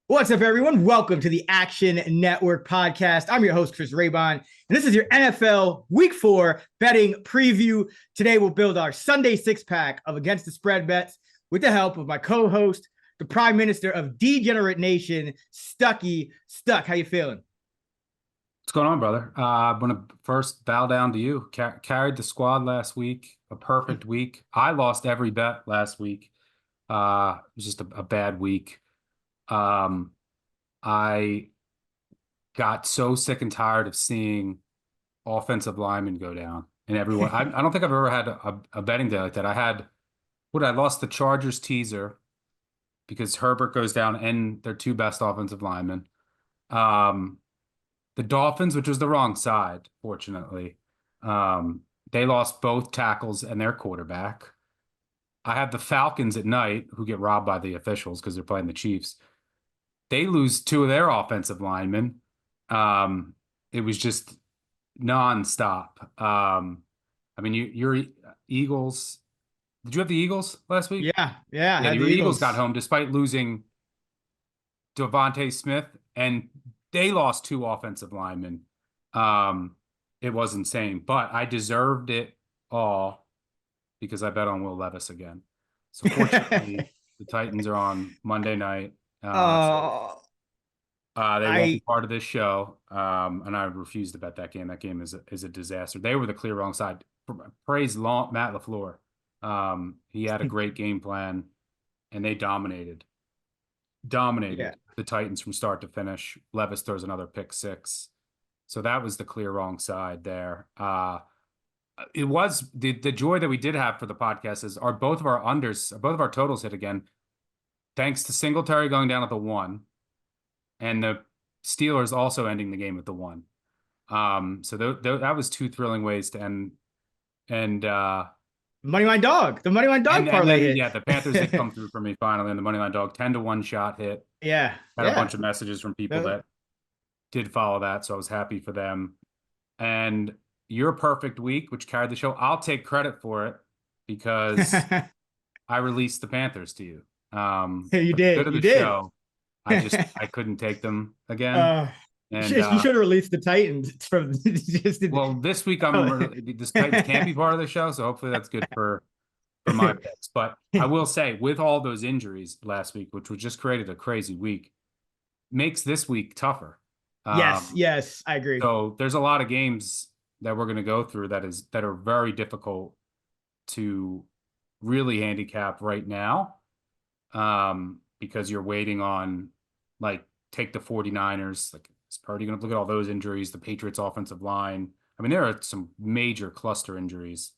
What's up, everyone? Welcome to the Action Network podcast. I'm your host, Chris Raybon, and this is your NFL Week 4 betting preview. Today, we'll build our Sunday six-pack of Against the Spread bets with the help of my co-host, the Prime Minister of Degenerate Nation, Stucky. Stuck, how you feeling? What's going on, brother? I want to first bow down to you. Carried the squad last week, a perfect week. I lost every bet last week. It was just a bad week. I got so sick and tired of seeing offensive linemen go down and everyone. I don't think I've ever had a betting day like that. I lost the Chargers teaser because Herbert goes down and their two best offensive linemen. The Dolphins, which was the wrong side, fortunately. They lost both tackles and their quarterback. I have the Falcons at night, who get robbed by the officials because they're playing the Chiefs. They lose two of their offensive linemen. It was just nonstop. Your Eagles. Did you have the Eagles last week? Yeah, Yeah, your Eagles got home despite losing Devontae Smith, and they lost two offensive linemen. It was insane, but I deserved it all because I bet on Will Levis again. So fortunately, the Titans are on Monday night. They won't be part of this show, and I refuse to bet that game. That game is a disaster. They were the clear wrong side. Praise Matt LaFleur. He had a great game plan, and they dominated the Titans from start to finish. Levis throws another pick six. So that was the clear wrong side there. It was the joy that we did have for the podcast is both of our totals hit again, thanks to Singletary going down at the 1 and the Steelers also ending the game at the 1. So that was two thrilling ways to end. And the Moneyline Dog parlay hit. Yeah, the Panthers did come through for me finally, and the Moneyline Dog 10-1 shot hit. Yeah. Had a bunch of messages from people that did follow that, so I was happy for them. And your perfect week, which carried the show, I'll take credit for it because I released the Panthers to you. You did. Good of the show. I couldn't take them again. And you should have released the Titans from well, this week this Titans can't be part of the show, so hopefully that's good for my picks. But I will say, with all those injuries last week, which just created a crazy week, makes this week tougher. Yes, I agree. So there's a lot of games that we're going to go through that are very difficult to really handicap right now, because you're waiting on, like, take the 49ers. Like, it's probably going to look at all those injuries, the Patriots offensive line. I mean, there are some major cluster injuries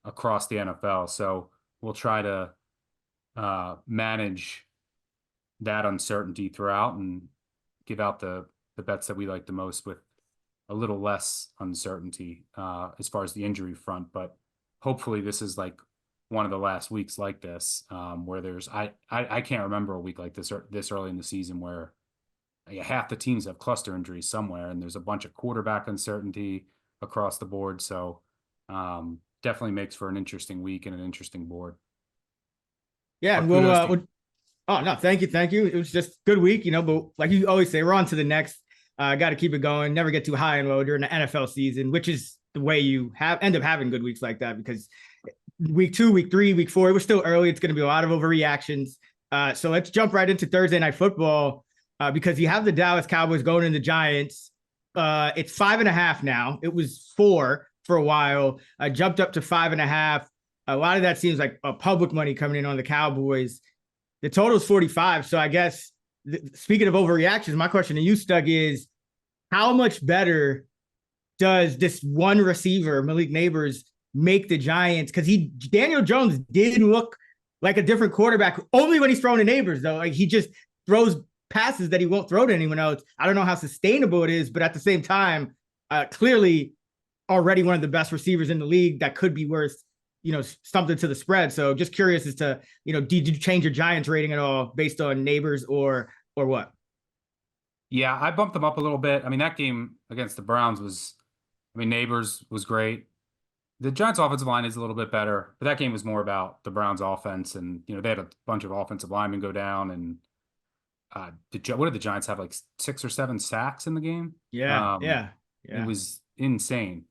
across the NFL. So we'll try to manage that uncertainty throughout and give out the bets that we like the most with a little less uncertainty as far as the injury front. But hopefully this is like one of the last weeks like this, where there's I can't remember a week like this early in the season where half the teams have cluster injuries somewhere, and there's a bunch of quarterback uncertainty across the board. So definitely makes for an interesting week and an interesting board. Yeah, oh no, thank you. It was just a good week, but like you always say, we're on to the next. Got to keep it going. Never get too high and low during the NFL season, which is the way you end up having good weeks like that, because week 2, week 3, week 4, it was still early. It's going to be a lot of overreactions. So let's jump right into Thursday Night Football, because you have the Dallas Cowboys going in the Giants. It's 5.5 now. It was 4 for a while. Jumped up to 5.5. A lot of that seems like public money coming in on the Cowboys. The total is 45. So I guess, speaking of overreactions, my question to you, Stug, is how much better does this one receiver, Malik Nabers, make the Giants? Because Daniel Jones did look like a different quarterback only when he's throwing to Nabers, though. Like, he just throws passes that he won't throw to anyone else. I don't know how sustainable it is, but at the same time, clearly already one of the best receivers in the league that could be worth, something to the spread. So just curious as to, did you change your Giants rating at all based on Nabers or what? Yeah, I bumped them up a little bit. I mean, that game against the Browns Nabers was great. The Giants offensive line is a little bit better, but that game was more about the Browns offense. And, they had a bunch of offensive linemen go down, and what did the Giants have, like 6 or 7 sacks in the game? Yeah. It was insane.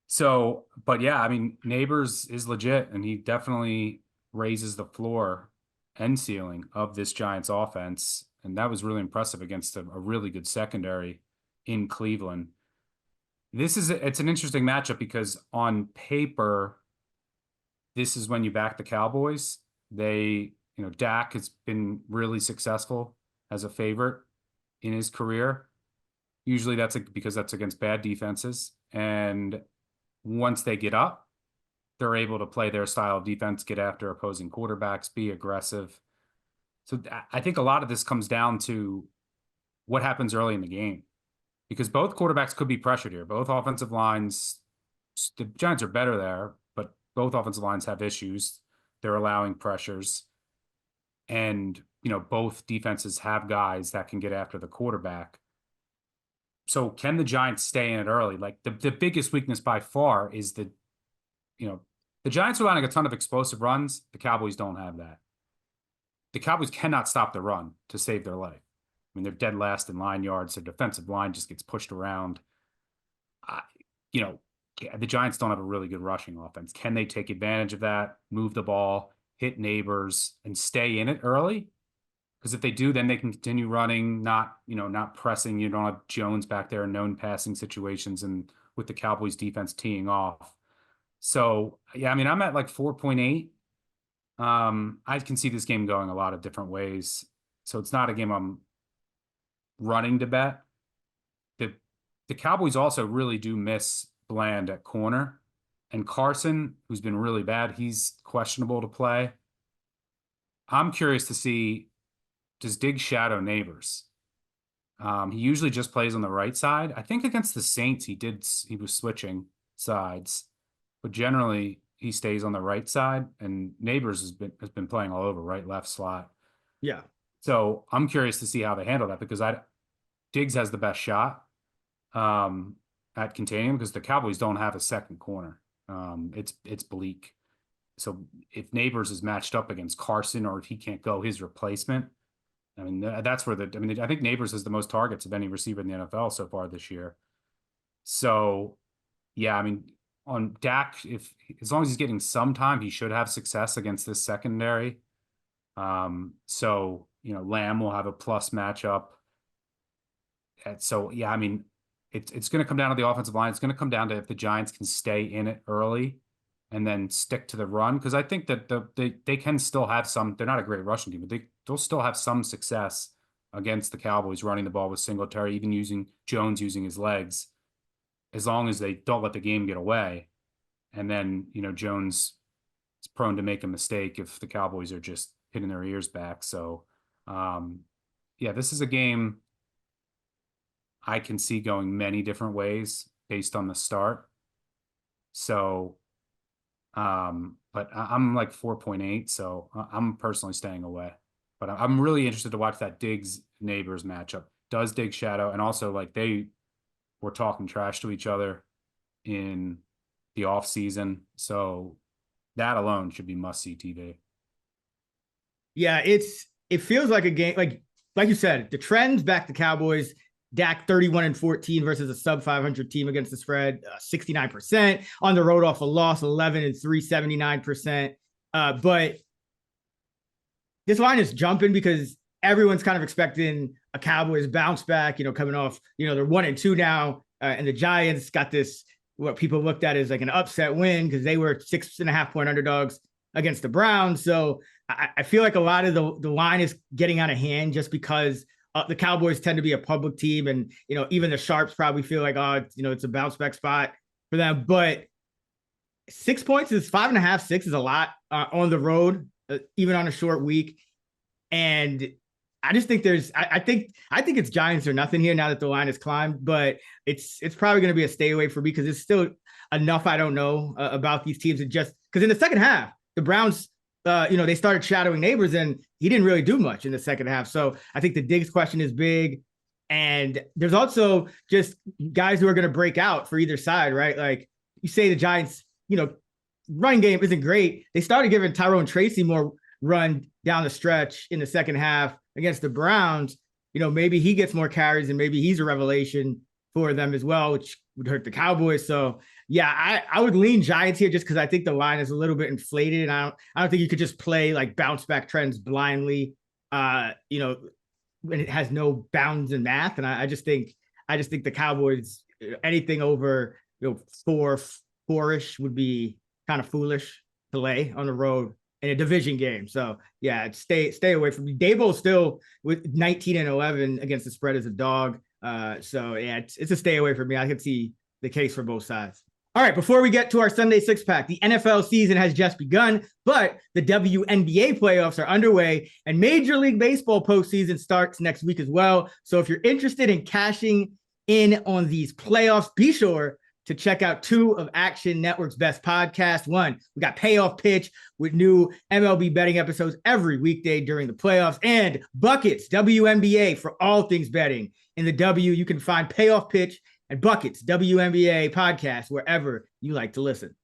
So, but yeah, I mean, Neighbors is legit, and he definitely raises the floor and ceiling of this Giants offense. And that was really impressive against a really good secondary in Cleveland. It's an interesting matchup because on paper, this is when you back the Cowboys. Dak has been really successful as a favorite in his career. Usually because that's against bad defenses. And once they get up, they're able to play their style of defense, get after opposing quarterbacks, be aggressive. So I think a lot of this comes down to what happens early in the game, because both quarterbacks could be pressured here. Both offensive lines, the Giants are better there, but both offensive lines have issues. They're allowing pressures. And, both defenses have guys that can get after the quarterback. So can the Giants stay in it early? Like the biggest weakness by far is the Giants are allowing a ton of explosive runs. The Cowboys don't have that. The Cowboys cannot stop the run to save their life. I mean, they're dead last in line yards. Their defensive line just gets pushed around. The Giants don't have a really good rushing offense. Can they take advantage of that, move the ball, hit Neighbors, and stay in it early? Because if they do, then they can continue running, not pressing. You don't have Jones back there in known passing situations, and with the Cowboys defense teeing off. So, yeah, I mean, I'm at like 4.8. I can see this game going a lot of different ways. So it's not a game I'm running to bet. The Cowboys also really do miss Bland at corner. And Carson, who's been really bad, he's questionable to play. I'm curious to see, does Diggs shadow Neighbors? He usually just plays on the right side. I think against the Saints, he was switching sides, but generally he stays on the right side, and Neighbors has been playing all over, right, left slot. Yeah. So I'm curious to see how they handle that, because Diggs has the best shot at containing him, because the Cowboys don't have a second corner. It's bleak. So if Neighbors is matched up against Carson, or if he can't go, his replacement, I mean, that's where I think Neighbors has the most targets of any receiver in the NFL so far this year. So, yeah, I mean, on Dak, as long as he's getting some time, he should have success against this secondary. So, Lamb will have a plus matchup. And so, yeah, I mean, it's going to come down to the offensive line. It's going to come down to if the Giants can stay in it early and then stick to the run. Because I think that they can still have some. They're not a great rushing team, but they'll still have some success against the Cowboys running the ball with Singletary, even using his legs, as long as they don't let the game get away. And then, Jones is prone to make a mistake if the Cowboys are just hitting their ears back. So, yeah, this is a game I can see going many different ways based on the start. So, but I'm like 4.8, so I'm personally staying away. But I'm really interested to watch that Diggs Neighbors matchup. Does Diggs shadow? And also, like, they were talking trash to each other in the off season, so that alone should be must-see TV. Yeah, it feels like a game, like you said, the trends back the Cowboys. Dak 31-14 versus a sub 500 team against the spread, 69% on the road off a loss, 11-3, 79%. But this line is jumping because everyone's kind of expecting a Cowboys bounce back, coming off, they're 1-2 now. And the Giants got this, what people looked at as like an upset win because they were 6.5-point underdogs against the Browns. So I feel like a lot of the line is getting out of hand just because the Cowboys tend to be a public team, and even the Sharps probably feel like, it's a bounce back spot for them. But 6 points is 5.5, 6 is a lot on the road, even on a short week. And I just think I think it's Giants or nothing here now that the line has climbed. But it's probably going to be a stay away for me because it's still enough I don't know about these teams. And just because in the second half, the Browns, they started shadowing Neighbors, and he didn't really do much in the second half. So I think the Diggs question is big. And there's also just guys who are going to break out for either side, right? Like you say the Giants, running game isn't great. They started giving Tyrone Tracy more run down the stretch in the second half. against the Browns, maybe he gets more carries and maybe he's a revelation for them as well, which would hurt the Cowboys. So yeah, I would lean Giants here just because I think the line is a little bit inflated, and I don't think you could just play like bounce back trends blindly, when it has no bounds in math. And I just think the Cowboys, anything over four-ish would be kind of foolish to lay on the road in a division game. So yeah, stay away from me. Daboll still with 19-11 against the spread as a dog. So yeah, it's a stay away from me. I can see the case for both sides. All right, before we get to our Sunday six pack, the NFL season has just begun, but the WNBA playoffs are underway and Major League Baseball postseason starts next week as well. So if you're interested in cashing in on these playoffs, be sure to check out two of Action Network's best podcasts. One, we got Payoff Pitch with new MLB betting episodes every weekday during the playoffs, and Buckets, WNBA, for all things betting. In the W, you can find Payoff Pitch and Buckets, WNBA podcast, wherever you like to listen.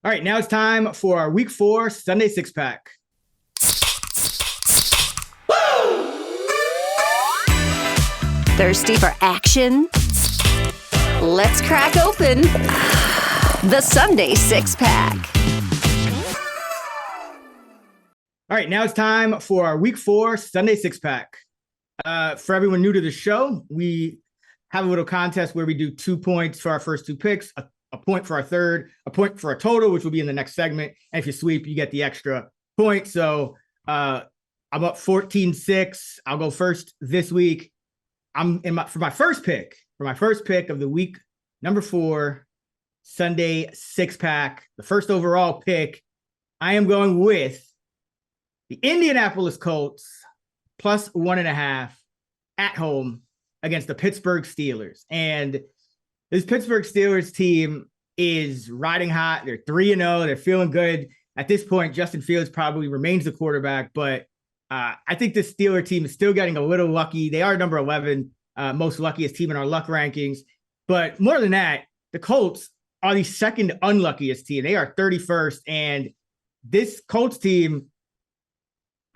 All right, now it's time for our Week 4 Sunday Six Pack. Thirsty for action? Let's crack open the Sunday Six Pack. All right, now it's time for our Week 4 Sunday Six Pack. For everyone new to the show, we have a little contest where we do 2 points for our first two picks, a point for our third, a point for our total, which will be in the next segment. And if you sweep, you get the extra point. So I'm up 14-6. I'll go first this week. For my first pick of the week, number 4 Sunday six pack, the first overall pick, I am going with the Indianapolis Colts plus 1.5 at home against the Pittsburgh Steelers. And this Pittsburgh Steelers team is riding hot. They're 3-0. They're feeling good. At this point, Justin Fields probably remains the quarterback, but I think this Steeler team is still getting a little lucky. They are number 11, most luckiest team in our luck rankings. But more than that, the Colts are the second unluckiest team. They are 31st. And this Colts team,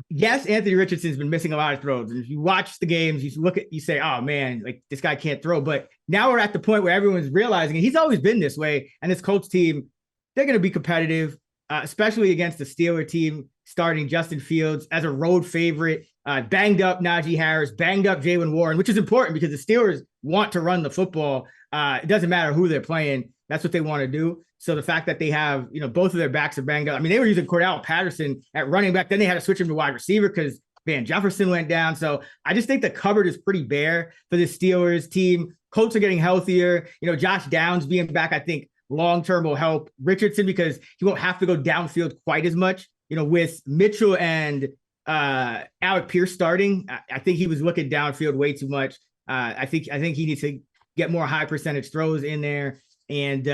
yes, Anthony Richardson's been missing a lot of throws. And if you watch the games, you say, oh man, like this guy can't throw. But now we're at the point where everyone's realizing, and he's always been this way. And this Colts team, they're going to be competitive, especially against the Steeler team starting Justin Fields as a road favorite, banged up Najee Harris, banged up Jaylen Warren, which is important because the Steelers want to run the football. It doesn't matter who they're playing. That's what they want to do. So the fact that they have, both of their backs are banged up. I mean, they were using Cordell Patterson at running back. Then they had to switch him to wide receiver because Van Jefferson went down. So I just think the cupboard is pretty bare for the Steelers team. Colts are getting healthier. Josh Downs being back, I think long-term will help Richardson because he won't have to go downfield quite as much. With Mitchell and Alec Pierce starting, I think he was looking downfield way too much. I think he needs to get more high percentage throws in there. And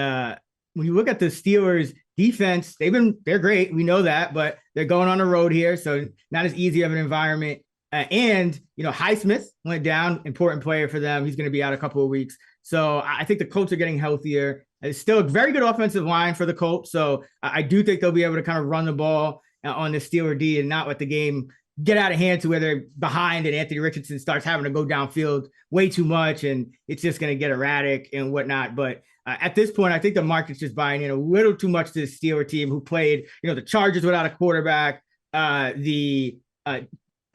when you look at the Steelers defense, they're great. We know that, but they're going on the road here. So not as easy of an environment. And Highsmith went down, important player for them. He's going to be out a couple of weeks. So I think the Colts are getting healthier. It's still a very good offensive line for the Colts. So I do think they'll be able to kind of run the ball on the Steeler D and not let the game get out of hand to where they're behind and Anthony Richardson starts having to go downfield way too much and it's just going to get erratic and whatnot. But at this point, I think the market's just buying in a little too much to the Steeler team who played, the Chargers without a quarterback, the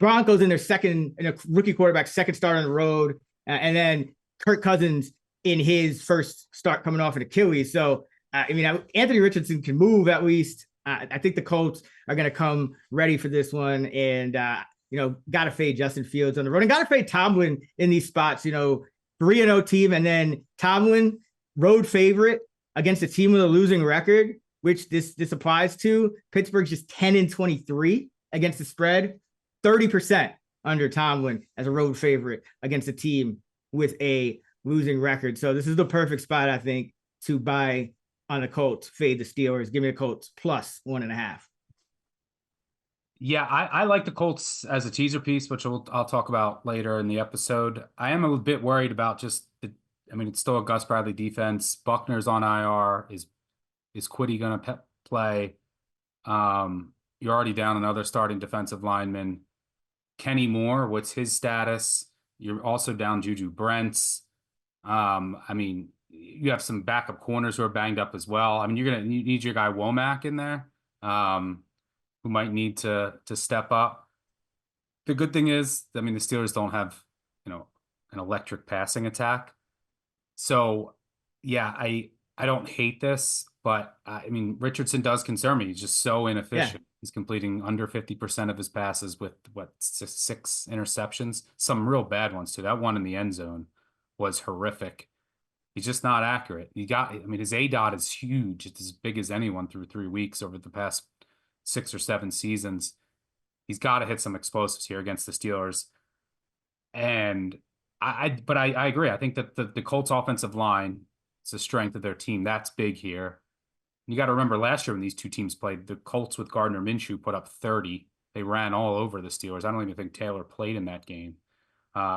Broncos in their rookie quarterback, second start on the road, and then Kirk Cousins in his first start coming off an Achilles. So, Anthony Richardson can move at least. I think the Colts are going to come ready for this one and, got to fade Justin Fields on the road and got to fade Tomlin in these spots, 3-0 team. And then Tomlin, road favorite against a team with a losing record, which this applies to. Pittsburgh's just 10-23 against the spread, 30% under Tomlin as a road favorite against a team with a losing record. So this is the perfect spot, I think, to buy on the Colts, fade the Steelers. Give me the Colts plus 1.5. Yeah, I like the Colts as a teaser piece, which I'll talk about later in the episode. I am a bit worried about just it's still a Gus Bradley defense. Buckner's on IR. Is Quiddy going to play? You're already down another starting defensive lineman. Kenny Moore, what's his status? You're also down Juju Brents. I mean, you have some backup corners who are banged up as well. I mean, you need your guy Womack in there, who might need to step up. The good thing is, I mean, the Steelers don't have, an electric passing attack. So, yeah, I don't hate this, but I mean, Richardson does concern me. He's just so inefficient. Yeah. He's completing under 50% of his passes with six interceptions, some real bad ones too. That one in the end zone was horrific. He's just not accurate. His ADOT is huge. It's as big as anyone through 3 weeks over the past 6 or 7 seasons. He's got to hit some explosives here against the Steelers. And but I agree. I think that the Colts offensive line is the strength of their team. That's big here. You got to remember last year when these two teams played, the Colts with Gardner Minshew put up 30. They ran all over the Steelers. I don't even think Taylor played in that game.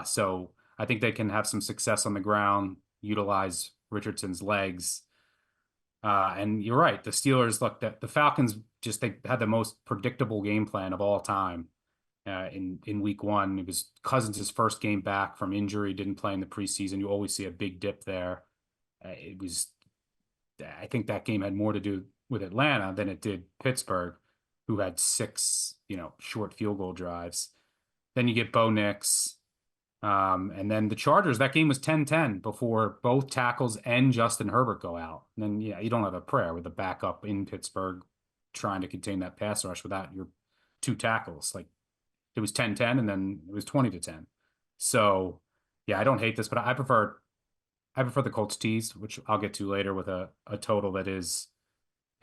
So I think they can have some success on the ground, utilize Richardson's legs. And you're right. The Steelers, look, the Falcons they had the most predictable game plan of all time. In week 1, it was Cousins' first game back from injury, didn't play in the preseason. You always see a big dip there. I think that game had more to do with Atlanta than it did Pittsburgh, who had 6, short field goal drives. Then you get Bo Nix. And then the Chargers, that game was 10-10 before both tackles and Justin Herbert go out. And then, you don't have a prayer with a backup in Pittsburgh trying to contain that pass rush without your 2 tackles. Like, it was 10-10 and then it was 20-10. So, yeah, I don't hate this, but I prefer the Colts tease, which I'll get to later with a total that is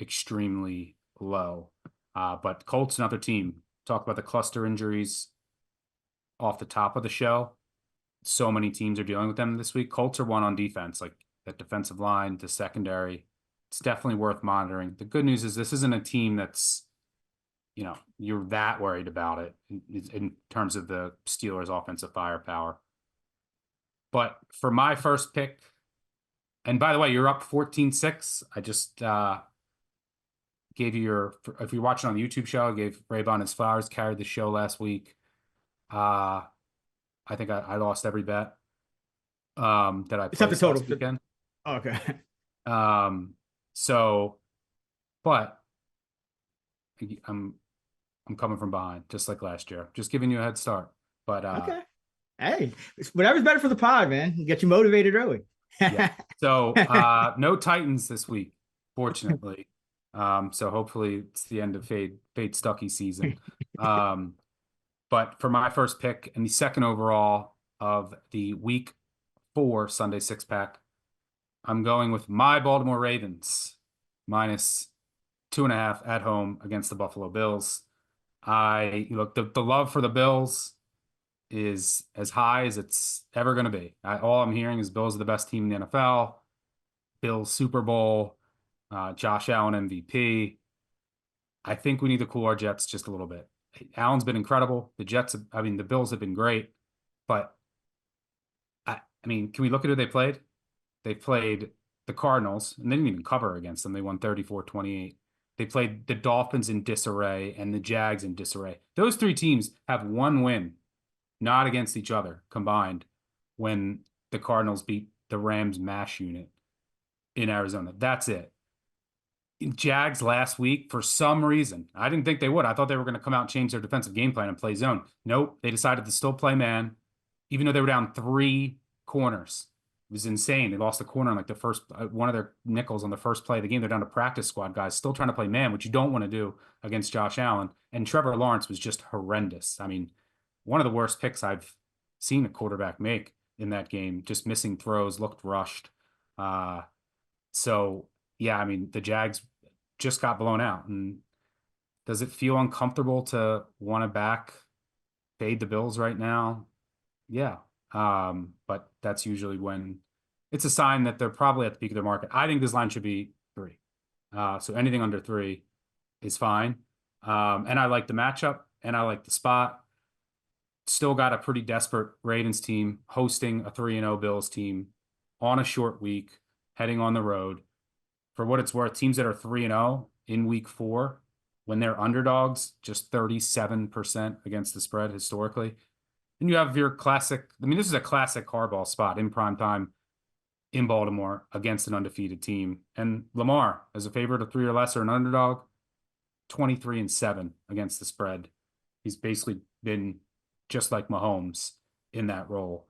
extremely low. But Colts, another team. Talk about the cluster injuries off the top of the show. So many teams are dealing with them this week. Colts are one on defense, like that defensive line, the secondary. It's definitely worth monitoring. The good news is this isn't a team that's, you're that worried about it in terms of the Steelers' offensive firepower. But for my first pick, and by the way, you're up 14-6. I just gave you if you're watching on the YouTube show, I gave Raybon his flowers, carried the show last week. I think I lost every bet that I Except the placed total. last weekend. Okay. But I'm coming from behind, just like last year. Just giving you a head start. But okay. Hey, whatever's better for the pod, man. Get you motivated early. Yeah. So no Titans this week, fortunately. So hopefully it's the end of Fade Stucky season. But for my first pick and the second overall of the week 4 Sunday 6-pack, I'm going with my Baltimore Ravens minus 2.5 at home against the Buffalo Bills. The love for the Bills is as high as it's ever going to be. All I'm hearing is Bills are the best team in the NFL. Bills Super Bowl, Josh Allen MVP. I think we need to cool our jets just a little bit. Allen's been incredible. The Bills have been great, but I mean, can we look at who they played? They played the Cardinals, and they didn't even cover against them. They won 34-28. They played the Dolphins in disarray and the Jags in disarray. Those 3 teams have 1 win, not against each other combined, when the Cardinals beat the Rams MASH unit in Arizona. That's it. Jags last week, for some reason, I didn't think they would. I thought they were going to come out and change their defensive game plan and play zone. Nope. They decided to still play man, even though they were down 3 corners. It was insane. They lost the corner on like the first, one of their nickels on the first play of the game. They're down to practice squad guys, still trying to play man, which you don't want to do against Josh Allen. And Trevor Lawrence was just horrendous. I mean, one of the worst picks I've seen a quarterback make in that game, just missing throws, looked rushed. So yeah, I mean, the Jags just got blown out. And does it feel uncomfortable to want to fade the Bills right now? Yeah. But that's usually when it's a sign that they're probably at the peak of their market. I think this line should be 3. So anything under 3 is fine. And I like the matchup and I like the spot. Still got a pretty desperate Ravens team hosting a 3-0 Bills team on a short week, heading on the road. For what it's worth, teams that are 3-0 in week 4 when they're underdogs, just 37% against the spread historically. And you have your classic, I mean, this is a classic hardball spot in prime time in Baltimore against an undefeated team. And Lamar, as a favorite of 3 or lesser, an underdog, 23-7 against the spread. He's basically been just like Mahomes in that role.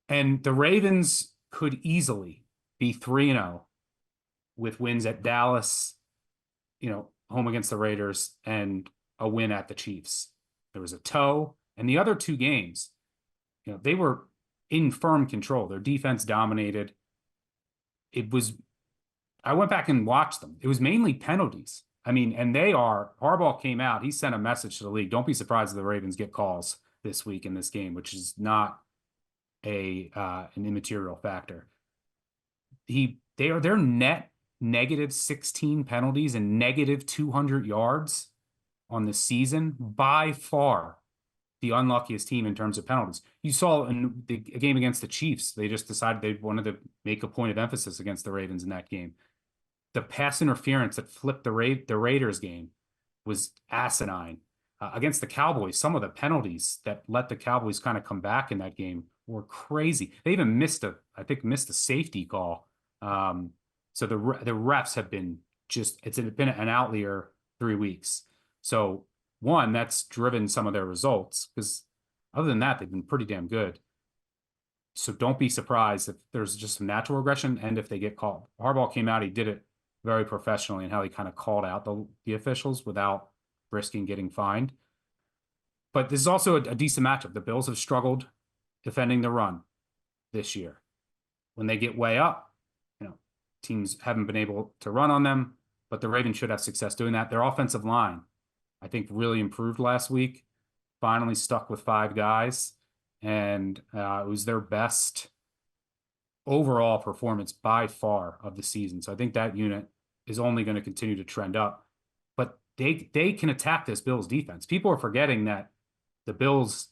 And the Ravens could easily be 3-0 with wins at Dallas, home against the Raiders, and a win at the Chiefs. There was a toe, and the other 2 games, they were in firm control. Their defense dominated. I went back and watched them. It was mainly penalties. I mean, and Harbaugh came out, he sent a message to the league. Don't be surprised if the Ravens get calls this week in this game, which is not an immaterial factor. They're net negative 16 penalties and negative 200 yards on the season, by far the unluckiest team in terms of penalties. You saw in a game against the Chiefs, they just decided they wanted to make a point of emphasis against the Ravens in that game. The pass interference that flipped the Raiders game was asinine. Against the Cowboys, some of the penalties that let the Cowboys kind of come back in that game were crazy. They even missed a safety call. So the refs have been it's been an outlier 3 weeks. So one, that's driven some of their results, because other than that, they've been pretty damn good. So don't be surprised if there's just some natural regression and if they get called. Harbaugh came out, he did it very professionally in how he kind of called out the officials without risking getting fined. But this is also a decent matchup. The Bills have struggled defending the run this year. When they get way up, teams haven't been able to run on them, but the Ravens should have success doing that. Their offensive line, I think, really improved last week. Finally stuck with 5 guys, and it was their best overall performance by far of the season. So I think that unit is only going to continue to trend up. But they can attack this Bills defense. People are forgetting that the Bills'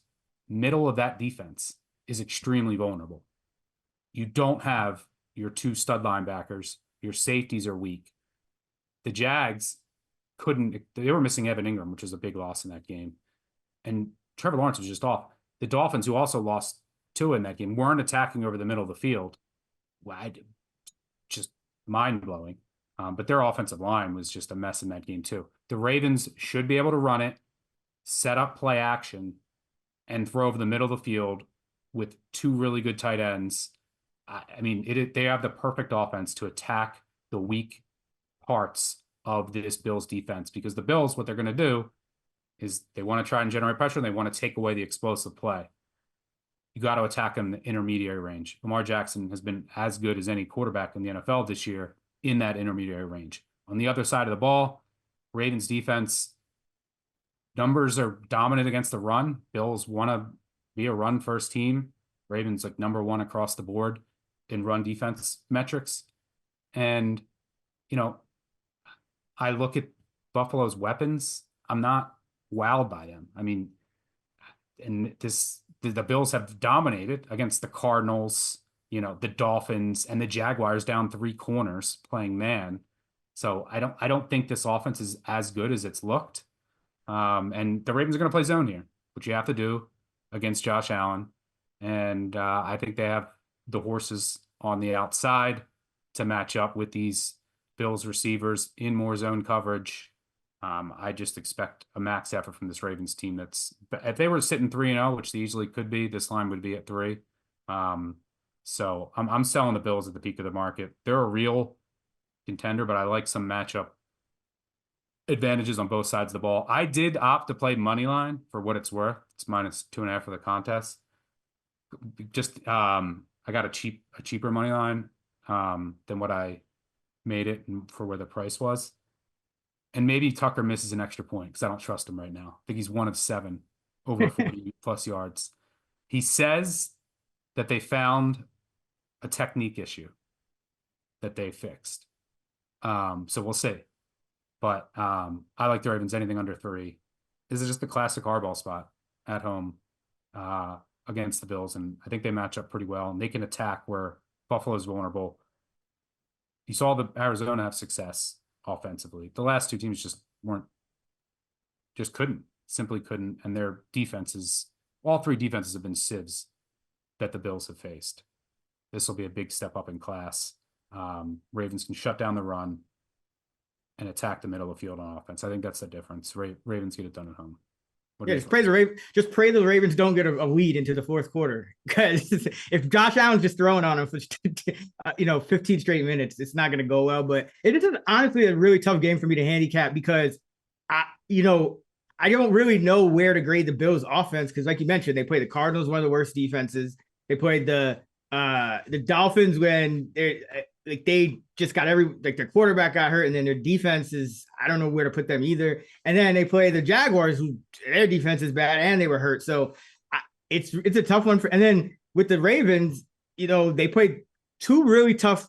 middle of that defense is extremely vulnerable. You don't have your 2 stud linebackers. Your safeties are weak. The Jags they were missing Evan Ingram, which was a big loss in that game. And Trevor Lawrence was just off. The Dolphins, who also lost Tua in that game, weren't attacking over the middle of the field. Just mind-blowing. But their offensive line was just a mess in that game too. The Ravens should be able to run it, set up play action, and throw over the middle of the field with 2 really good tight ends. I mean, they have the perfect offense to attack the weak parts of this Bills defense, because the Bills, what they're going to do is they want to try and generate pressure, and they want to take away the explosive play. You got to attack them in the intermediary range. Lamar Jackson has been as good as any quarterback in the NFL this year in that intermediary range. On the other side of the ball, Ravens defense numbers are dominant against the run. Bills want to be a run first team. Ravens like number 1 across the board in run defense metrics. And, I look at Buffalo's weapons. I'm not wowed by them. I mean, and the Bills have dominated against the Cardinals, the Dolphins, and the Jaguars down 3 corners playing man. So I don't think this offense is as good as it's looked. And the Ravens are going to play zone here, which you have to do against Josh Allen. And I think they have the horses on the outside to match up with these Bills receivers in more zone coverage. I just expect a max effort from this Ravens team. If they were sitting 3-0, which they easily could be, this line would be at 3. So I'm selling the Bills at the peak of the market. They're a real contender, but I like some matchup advantages on both sides of the ball. I did opt to play money line for what it's worth. It's -2.5 for the contest. Just I got a cheaper money line than what I made it for where the price was. And maybe Tucker misses an extra point because I don't trust him right now. I think he's 1 of 7 over 40 plus yards. He says that they found a technique issue that they fixed. So we'll see. But I like the Ravens anything under 3. This is just the classic hardball spot at home against the Bills. And I think they match up pretty well. And they can attack where Buffalo is vulnerable. You saw the Arizona have success offensively. The last 2 teams just simply couldn't. And their defenses, all three defenses have been sieves that the Bills have faced. This will be a big step up in class. Ravens can shut down the run and attack the middle of the field on offense. I think that's the difference. Ravens get it done at home. Just pray the Ravens don't get a lead into the fourth quarter, because if Josh Allen's just throwing on them for 15 straight minutes, it's not going to go well. But it is honestly a really tough game for me to handicap, because I don't really know where to grade the Bills offense, because like you mentioned, they play the Cardinals, one of the worst defenses. They played the Dolphins when they just got their quarterback got hurt, and then their defense is, I don't know where to put them either. And then they play the Jaguars, who their defense is bad and they were hurt. So it's a tough one and then with the Ravens, they played two really tough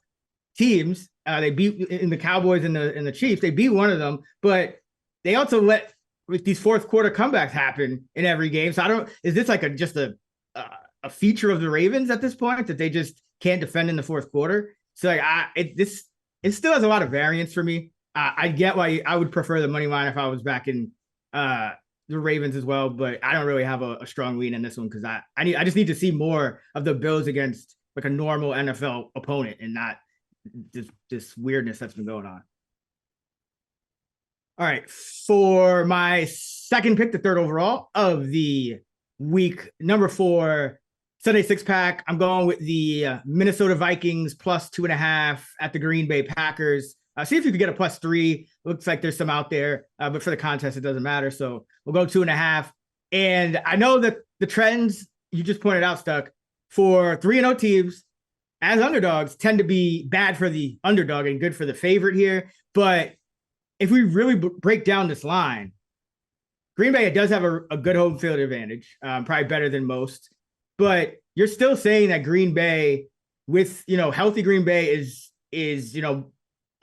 teams. They beat in the Cowboys and the Chiefs. They beat one of them, but they also let these fourth quarter comebacks happen in every game. So is this like just a feature of the Ravens at this point, that they just can't defend in the fourth quarter? So it still has a lot of variance for me. I get why I would prefer the money line if I was back in the Ravens as well, but I don't really have a strong lean in this one, because I just need to see more of the Bills against like a normal NFL opponent, and not this weirdness that's been going on. All right, for my second pick, the third overall of the week, number 4 Sunday 6-pack, I'm going with the Minnesota Vikings plus 2.5 at the Green Bay Packers. See if you can get a +3. Looks like there's some out there, but for the contest, it doesn't matter. So we'll go 2.5. And I know that the trends you just pointed out, Stuck, for 3-0 teams as underdogs tend to be bad for the underdog and good for the favorite here. But if we really break down this line, Green Bay does have a good home field advantage, probably better than most. But you're still saying that Green Bay, with healthy Green Bay, is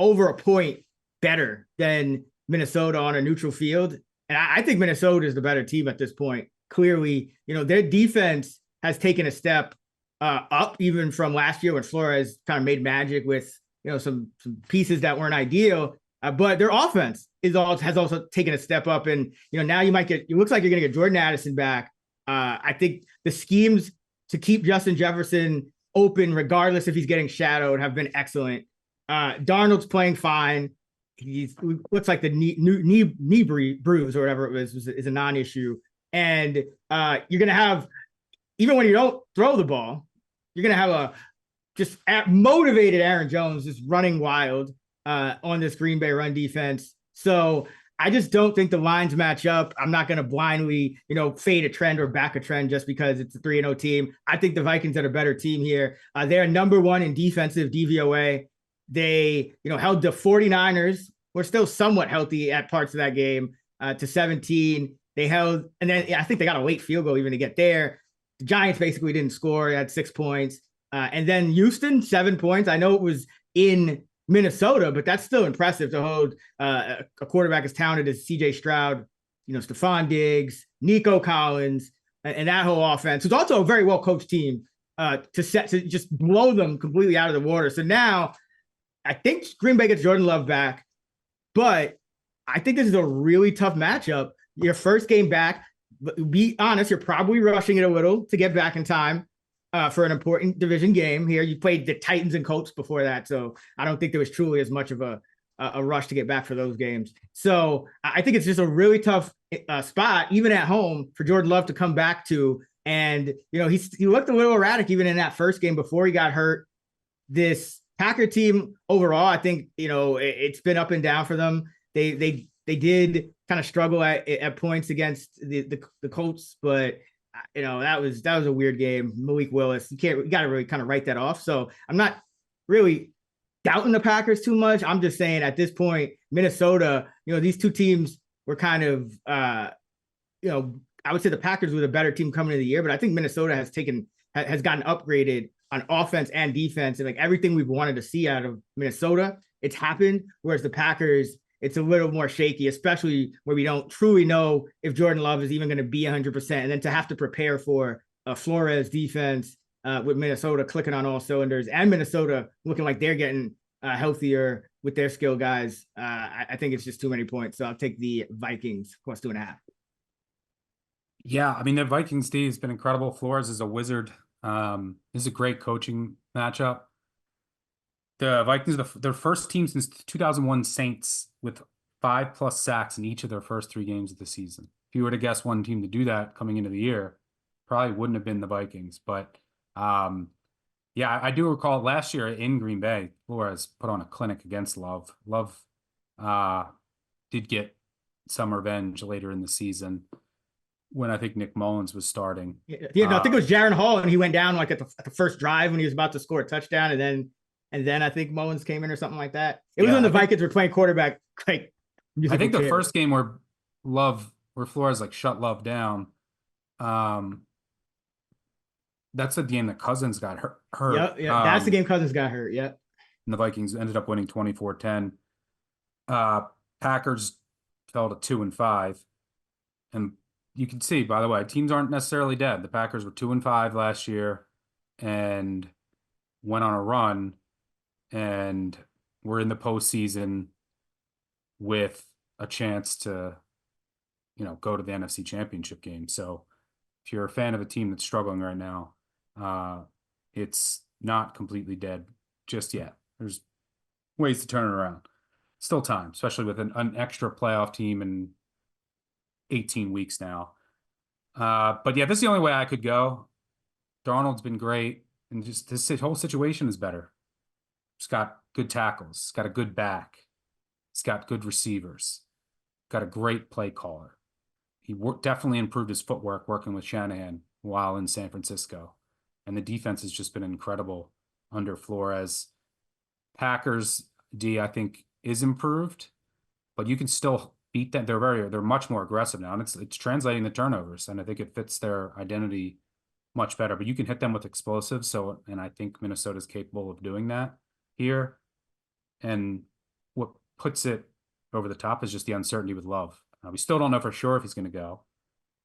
over a point better than Minnesota on a neutral field. And I think Minnesota is the better team at this point. Clearly, their defense has taken a step up even from last year, when Flores kind of made magic with some pieces that weren't ideal. But their offense has also taken a step up, and now it looks like you're going to get Jordan Addison back. I think the schemes to keep Justin Jefferson open, regardless if he's getting shadowed, have been excellent. Darnold's playing fine. He looks like the knee bruise or whatever it was is a non-issue. And you're going to have, even when you don't throw the ball, you're going to have a just motivated Aaron Jones just running wild on this Green Bay run defense. So I just don't think the lines match up. I'm not going to blindly, fade a trend or back a trend just because it's a 3-0 team. I think the Vikings are a better team here. They're number 1 in defensive DVOA. They, held the 49ers, were still somewhat healthy at parts of that game, to 17. They held, and then I think they got a late field goal even to get there. The Giants basically didn't score. They had 6 points. And then Houston, 7 points. I know it was in Minnesota, but that's still impressive to hold a quarterback as talented as CJ Stroud, Stephon Diggs, Nico Collins, and that whole offense. It's also a very well coached team to just blow them completely out of the water. So now I think Green Bay gets Jordan Love back, but I think this is a really tough matchup. Your first game back, but be honest, you're probably rushing it a little to get back in time for an important division game here. You played the Titans and Colts before that, so I don't think there was truly as much of a rush to get back for those games. So I think it's just a really tough spot, even at home, for Jordan Love to come back to. And, he looked a little erratic even in that first game before he got hurt. This Packer team overall, I think, it's been up and down for them. They did kind of struggle at points against the Colts, but that was a weird game. Malik Willis, you got to really kind of write that off. So I'm not really doubting the Packers too much. I'm just saying at this point, Minnesota, these two teams were kind of, I would say the Packers were the better team coming into the year, but I think Minnesota has gotten upgraded on offense and defense, and like everything we've wanted to see out of Minnesota, it's happened. Whereas the Packers, it's a little more shaky, especially where we don't truly know if Jordan Love is even going to be 100%. And then to have to prepare for a Flores defense with Minnesota clicking on all cylinders, and Minnesota looking like they're getting healthier with their skill guys. I think it's just too many points. So I'll take the Vikings plus 2.5. Yeah, I mean, the Vikings D has been incredible. Flores is a wizard. This is a great coaching matchup. The Vikings are their first team since 2001 Saints with 5+ sacks in each of their first 3 games of the season. If you were to guess one team to do that coming into the year, probably wouldn't have been the Vikings. But yeah, I do recall last year in Green Bay, Flores put on a clinic against Love. Love did get some revenge later in the season when I think Nick Mullins was starting. Yeah, no, I think it was Jaron Hall, and he went down like at the first drive when he was about to score a touchdown, and then I think Mullins came in or something like that. It was when the Vikings were playing quarterback. Like, I think the first game where Flores like shut Love down, that's the game that Cousins got hurt. Yeah, that's the game Cousins got hurt. Yeah, and the Vikings ended up winning 24-10. Packers fell to 2-5, and you can see, by the way, teams aren't necessarily dead. The Packers were 2-5 last year and went on a run, and we're in the postseason with a chance to, go to the NFC Championship game. So if you're a fan of a team that's struggling right now, it's not completely dead just yet. There's ways to turn it around. Still time, especially with an extra playoff team in 18 weeks now. But yeah, this is the only way I could go. Darnold's been great, and just this whole situation is better. He's got good tackles. He's got a good back. He's got good receivers. Got a great play caller. He definitely improved his footwork working with Shanahan while in San Francisco. And the defense has just been incredible under Flores. Packers D, I think, is improved, but you can still beat them. They're much more aggressive now, and it's translating the turnovers, and I think it fits their identity much better. But you can hit them with explosives, and I think Minnesota's capable of doing that here. And what puts it over the top is just the uncertainty with Love. We still don't know for sure if he's going to go,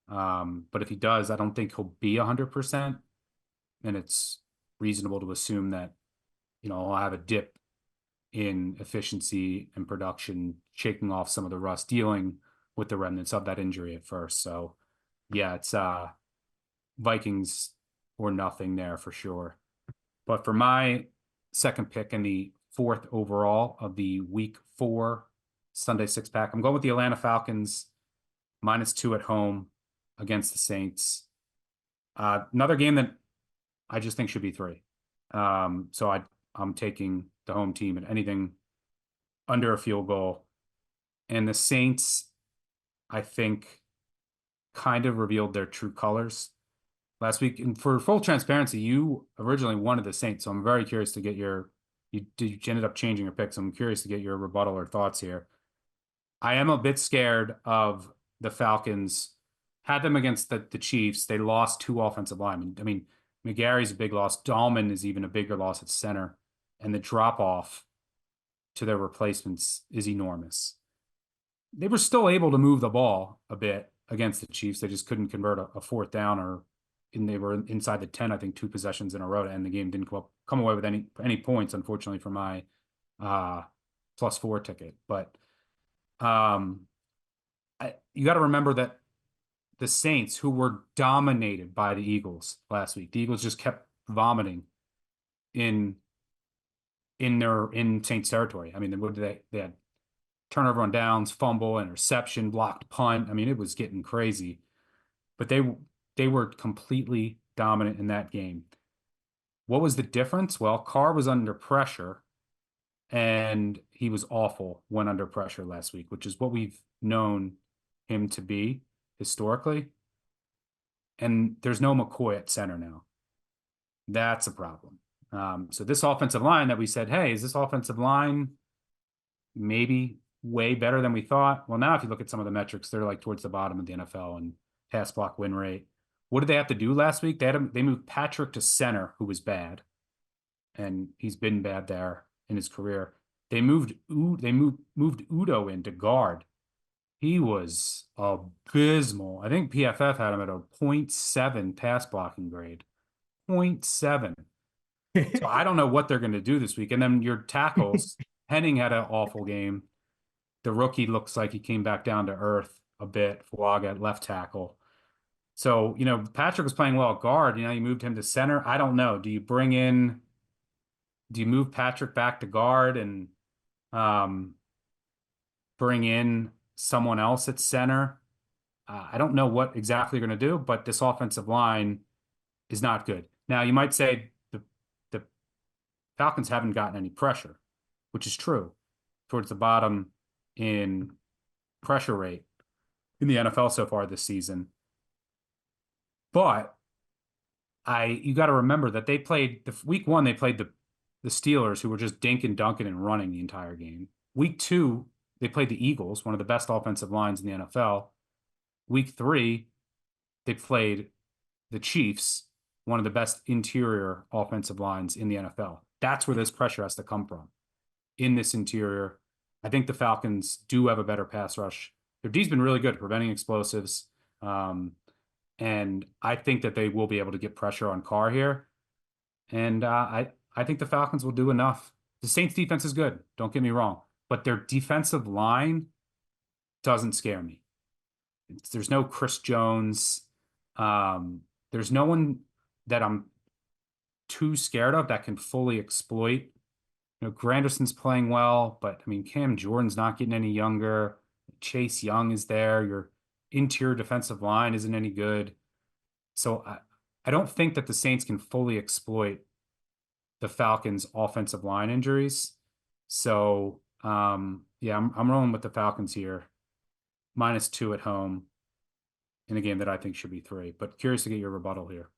but if he does, I don't think he'll be 100%, and it's reasonable to assume that he'll have a dip in efficiency and production, shaking off some of the rust, dealing with the remnants of that injury at first. So yeah, it's Vikings or nothing there for sure. But for my second pick and the 4th overall of the week 4 Sunday 6-pack, I'm going with the Atlanta Falcons -2 at home against the Saints. Another game that I just think should be 3. So I'm taking the home team at anything under a field goal. And the Saints, I think, kind of revealed their true colors last week. And for full transparency, you originally wanted the Saints, so I'm very curious to get you ended up changing your picks. I'm curious to get your rebuttal or thoughts here. I am a bit scared of the Falcons. Had them against the Chiefs. They lost 2 offensive linemen. I mean, McGarry's a big loss. Dahlman is even a bigger loss at center. And the drop-off to their replacements is enormous. They were still able to move the ball a bit against the Chiefs. They just couldn't convert a 4th down, they were inside the 10, I think, 2 possessions in a row to end the game. Didn't come away with any points, unfortunately, for my +4 ticket. But you got to remember that the Saints, who were dominated by the Eagles last week, the Eagles just kept vomiting in Saints territory. I mean, they had turnover on downs, fumble, interception, blocked punt. I mean, it was getting crazy. But they were completely dominant in that game. What was the difference? Well, Carr was under pressure, and he was awful when under pressure last week, which is what we've known him to be historically. And there's no McCoy at center now. That's a problem. So this offensive line that we said, hey, is this offensive line maybe way better than we thought? Well, now if you look at some of the metrics, they're like towards the bottom of the NFL and pass block win rate. What did they have to do last week? They moved Patrick to center, who was bad, and he's been bad there in his career. They moved Udo into guard. He was abysmal. I think PFF had him at a 0.7 pass blocking grade. 0.7. So I don't know what they're going to do this week. And then your tackles, Henning had an awful game. The rookie looks like he came back down to earth a bit. Fuaga at left tackle. So, Patrick was playing well at guard. You moved him to center. I don't know. Do you move Patrick back to guard and bring in someone else at center? I don't know what exactly you're going to do, but this offensive line is not good. Now, you might say the Falcons haven't gotten any pressure, which is true, towards the bottom in pressure rate in the NFL so far this season. But you got to remember that week 1, they played the Steelers, who were just dinking, dunking, and running the entire game. Week 2, they played the Eagles, one of the best offensive lines in the NFL. Week 3, they played the Chiefs, one of the best interior offensive lines in the NFL. That's where this pressure has to come from, in this interior. I think the Falcons do have a better pass rush. Their D's been really good at preventing explosives. And I think that they will be able to get pressure on Carr here. And I think the Falcons will do enough. The Saints defense is good, don't get me wrong, but their defensive line doesn't scare me. There's no Chris Jones. There's no one that I'm too scared of that can fully exploit. Granderson's playing well, but Cam Jordan's not getting any younger. Chase Young is there. Your interior defensive line isn't any good. So I don't think that the Saints can fully exploit the Falcons' offensive line injuries. So, I'm rolling with the Falcons here. -2 at home in a game that I think should be 3. But curious to get your rebuttal here.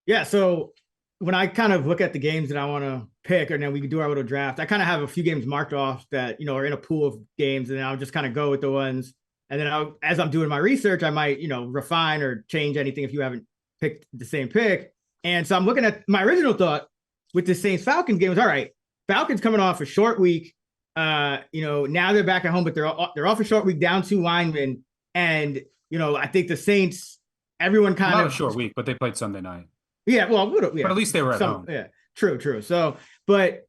Yeah, so when I kind of look at the games that I want to pick, and then we can do our little draft, I kind of have a few games marked off that, are in a pool of games, and then I'll just kind of go with the ones. And then as I'm doing my research, I might, refine or change anything if you haven't picked the same pick. And so I'm looking at my original thought with the Saints-Falcons game was, all right, Falcons coming off a short week. Now they're back at home, but they're off a short week, down 2 linemen. And, I think the Saints, everyone kind Not of a short week, but they played Sunday night. Yeah, well, but at least they were at home. Yeah, true. So, but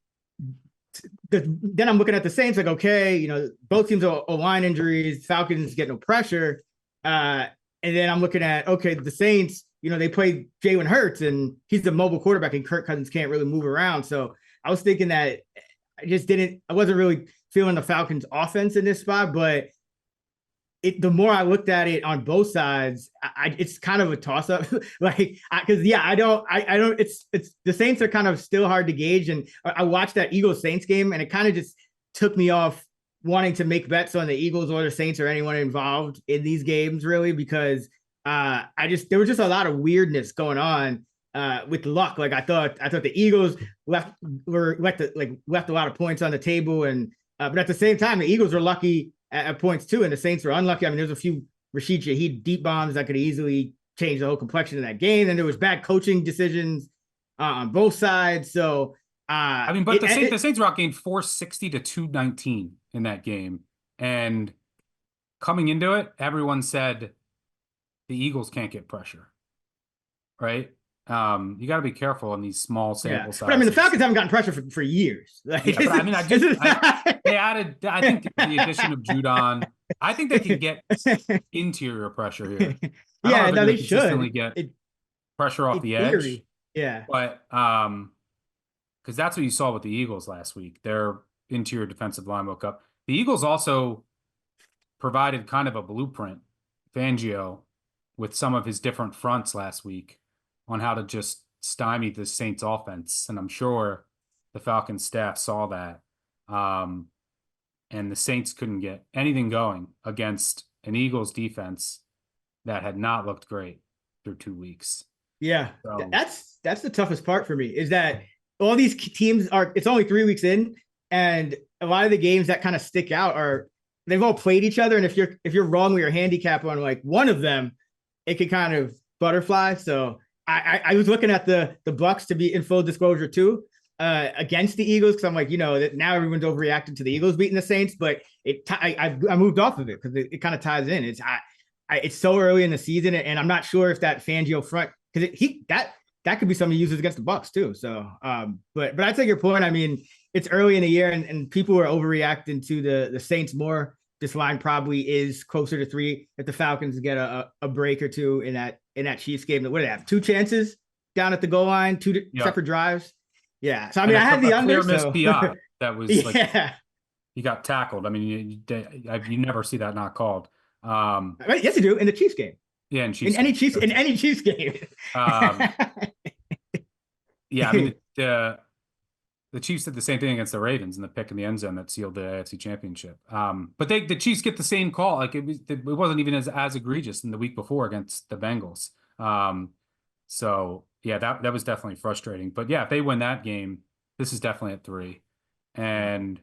then I'm looking at the Saints like, okay, both teams are line injuries. Falcons get no pressure. And then I'm looking at, okay, the Saints, they played Jalen Hurts, and he's the mobile quarterback, and Kirk Cousins can't really move around. So I was thinking that I wasn't really feeling the Falcons offense in this spot, but the more I looked at it on both sides, it's kind of a toss up. It's the Saints are kind of still hard to gauge. And I watched that Eagles Saints game, and it kind of just took me off wanting to make bets on the Eagles or the Saints or anyone involved in these games, really, because there was just a lot of weirdness going on with luck. Like I thought the Eagles left a lot of points on the table, and but at the same time, the Eagles were lucky at points too, and the Saints were unlucky. There's a few Rashid Shaheed deep bombs that could easily change the whole complexion of that game. And there was bad coaching decisions on both sides. So, the Saints were outgained 460 to 219 in that game. And coming into it, everyone said the Eagles can't get pressure, right? You got to be careful on these small sample sizes. But the Falcons haven't gotten pressure for years. They added, I think the addition of Judon, I think they can get interior pressure here. They should get pressure off the edge. Yeah. But, because that's what you saw with the Eagles last week. Their interior defensive line woke up. The Eagles also provided kind of a blueprint, Fangio, with some of his different fronts last week on how to just stymie the Saints offense. And I'm sure the Falcons staff saw that. And the Saints couldn't get anything going against an Eagles defense that had not looked great through 2 weeks. Yeah, so that's the toughest part for me, is that all these teams it's only 3 weeks in, and a lot of the games that kind of stick out they've all played each other. And if you're wrong with your handicap on like one of them, it can kind of butterfly. So I was looking at the Bucs, to be in full disclosure too, against the Eagles, because I'm like, that now everyone's overreacted to the Eagles beating the Saints, but I moved off of it because it kind of ties in. It's so early in the season, and I'm not sure if that Fangio front, because that could be something he uses against the Bucs too. So, but I take your point. I mean, it's early in the year, and people are overreacting to the Saints more. This line probably is closer to 3 if the Falcons get a break or two in that Chiefs game. What do they have? 2 chances down at the goal line, 2 separate drives. Yeah. So I mean, I had the under. Clear missed PI that was like he got tackled. I mean, you never see that not called. Yes, you do in the Chiefs game. Yeah, in any Chiefs game. Yeah, I mean the Chiefs did the same thing against the Ravens in the pick in the end zone that sealed the AFC Championship. But the Chiefs get the same call. Like it wasn't even as egregious in the week before against the Bengals. So yeah, that was definitely frustrating. But yeah, if they win that game, this is definitely at 3. And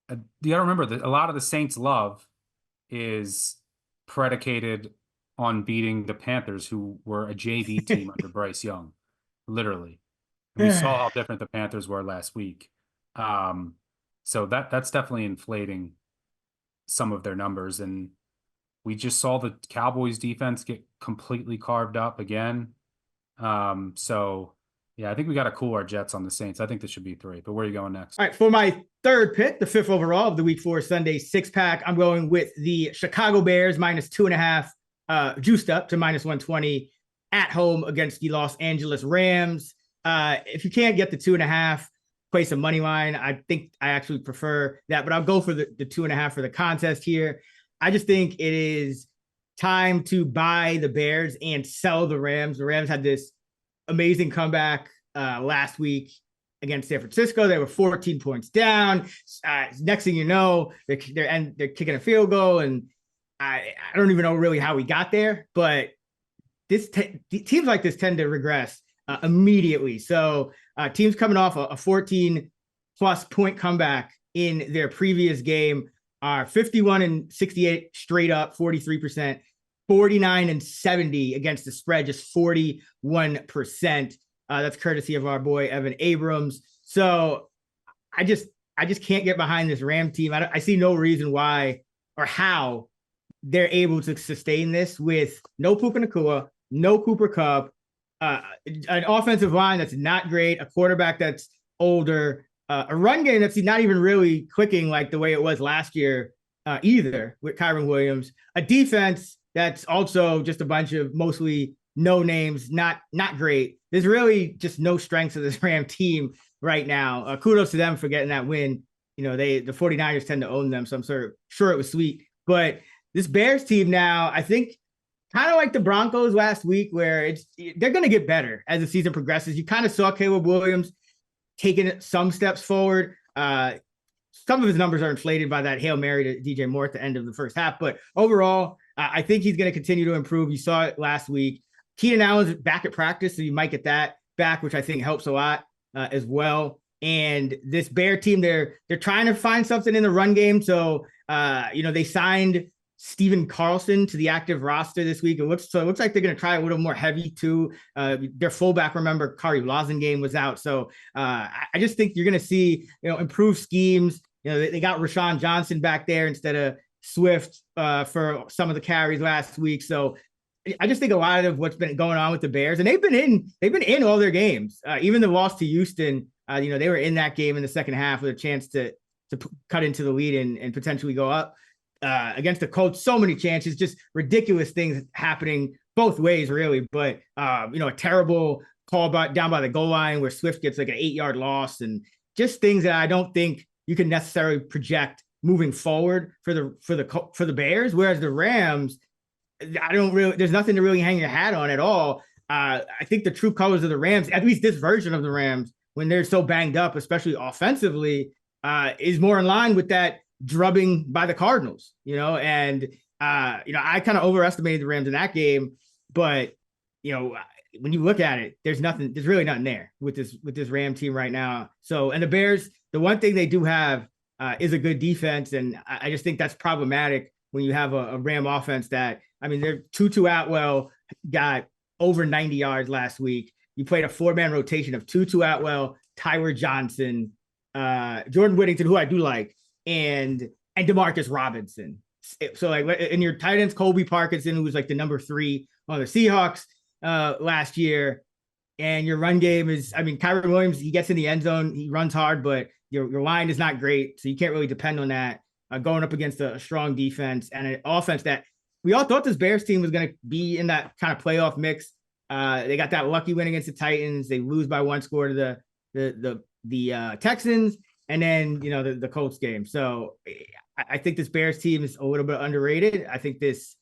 you got to remember that a lot of the Saints' love is predicated on beating the Panthers, who were a JV team under Bryce Young, literally. We saw how different the Panthers were last week. So that's definitely inflating some of their numbers. And we just saw the Cowboys defense get completely carved up again. So yeah, I think we got to cool our jets on the Saints. I think this should be 3, but where are you going next? All right. For my third pick, the 5th overall of the week 4 Sunday 6-pack, I'm going with the Chicago Bears -2.5, juiced up to -120 at home against the Los Angeles Rams. If you can't get the 2.5, play some money line. I think I actually prefer that, but I'll go for the 2.5 for the contest here. I just think it is time to buy the Bears and sell the Rams. The Rams had this amazing comeback last week against San Francisco. They were 14 points down. Next thing you know, they're kicking a field goal, and I don't even know really how we got there, but teams like this tend to regress immediately. So teams coming off a 14+ point comeback in their previous game are 51-68 straight up, 43%, 49-70 against the spread, just 41%. That's courtesy of our boy Evan Abrams. So I just can't get behind this Ram team. I see no reason why or how they're able to sustain this with no Puka Nacua, no Cooper Kupp, an offensive line that's not great, a quarterback that's older, a run game that's not even really clicking like the way it was last year either with Kyron Williams, a defense that's also just a bunch of mostly no names, not great. There's really just no strengths of this Ram team right now. Kudos to them for getting that win. You know, the 49ers tend to own them, so I'm sure it was sweet. But this Bears team now, I think, kind of like the Broncos last week, where they're going to get better as the season progresses. You kind of saw Caleb Williams taking some steps forward. Some of his numbers are inflated by that Hail Mary to DJ Moore at the end of the first half. But overall, I think he's going to continue to improve. You saw it last week. Keenan Allen's back at practice, so you might get that back, which I think helps a lot as well. And this Bear team, they're trying to find something in the run game. So, they signed Steven Carlson to the active roster this week. It looks like they're going to try a little more heavy too. Their fullback, remember, Kari Blasingame was out. So I just think you're going to see, improved schemes. They got Rashawn Johnson back there instead of Swift for some of the carries last week. So I just think a lot of what's been going on with the Bears, and they've been in all their games. Even the loss to Houston, they were in that game in the second half with a chance to cut into the lead and potentially go up. Against the Colts, so many chances, just ridiculous things happening both ways, really. But a terrible call down by the goal line where Swift gets like an 8-yard loss, and just things that I don't think you can necessarily project moving forward for the Bears. Whereas the Rams, there's nothing to really hang your hat on at all. I think the true colors of the Rams, at least this version of the Rams, when they're so banged up, especially offensively, is more in line with that drubbing by the Cardinals, and I kind of overestimated the Rams in that game, but when you look at it, there's really nothing there with this Ram team right now. So, and the Bears, the one thing they do have is a good defense, and I just think that's problematic when you have a Ram offense that, their Tutu Atwell got over 90 yards last week. You played a 4-man rotation of Tutu Atwell, Tyler Johnson, Jordan Whittington, who I do like, and DeMarcus Robinson. So like in your tight ends, Colby Parkinson, who was like the number 3 on the Seahawks last year. and your run game is, I mean, Kyron Williams, he gets in the end zone, he runs hard, but your line is not great, so you can't really depend on that. Going up against a strong defense and an offense that we all thought this Bears team was going to be in that kind of playoff mix. They got that lucky win against the Titans. They lose by 1 score to the Texans, and then the Colts game. So I think this Bears team is a little bit underrated. I think this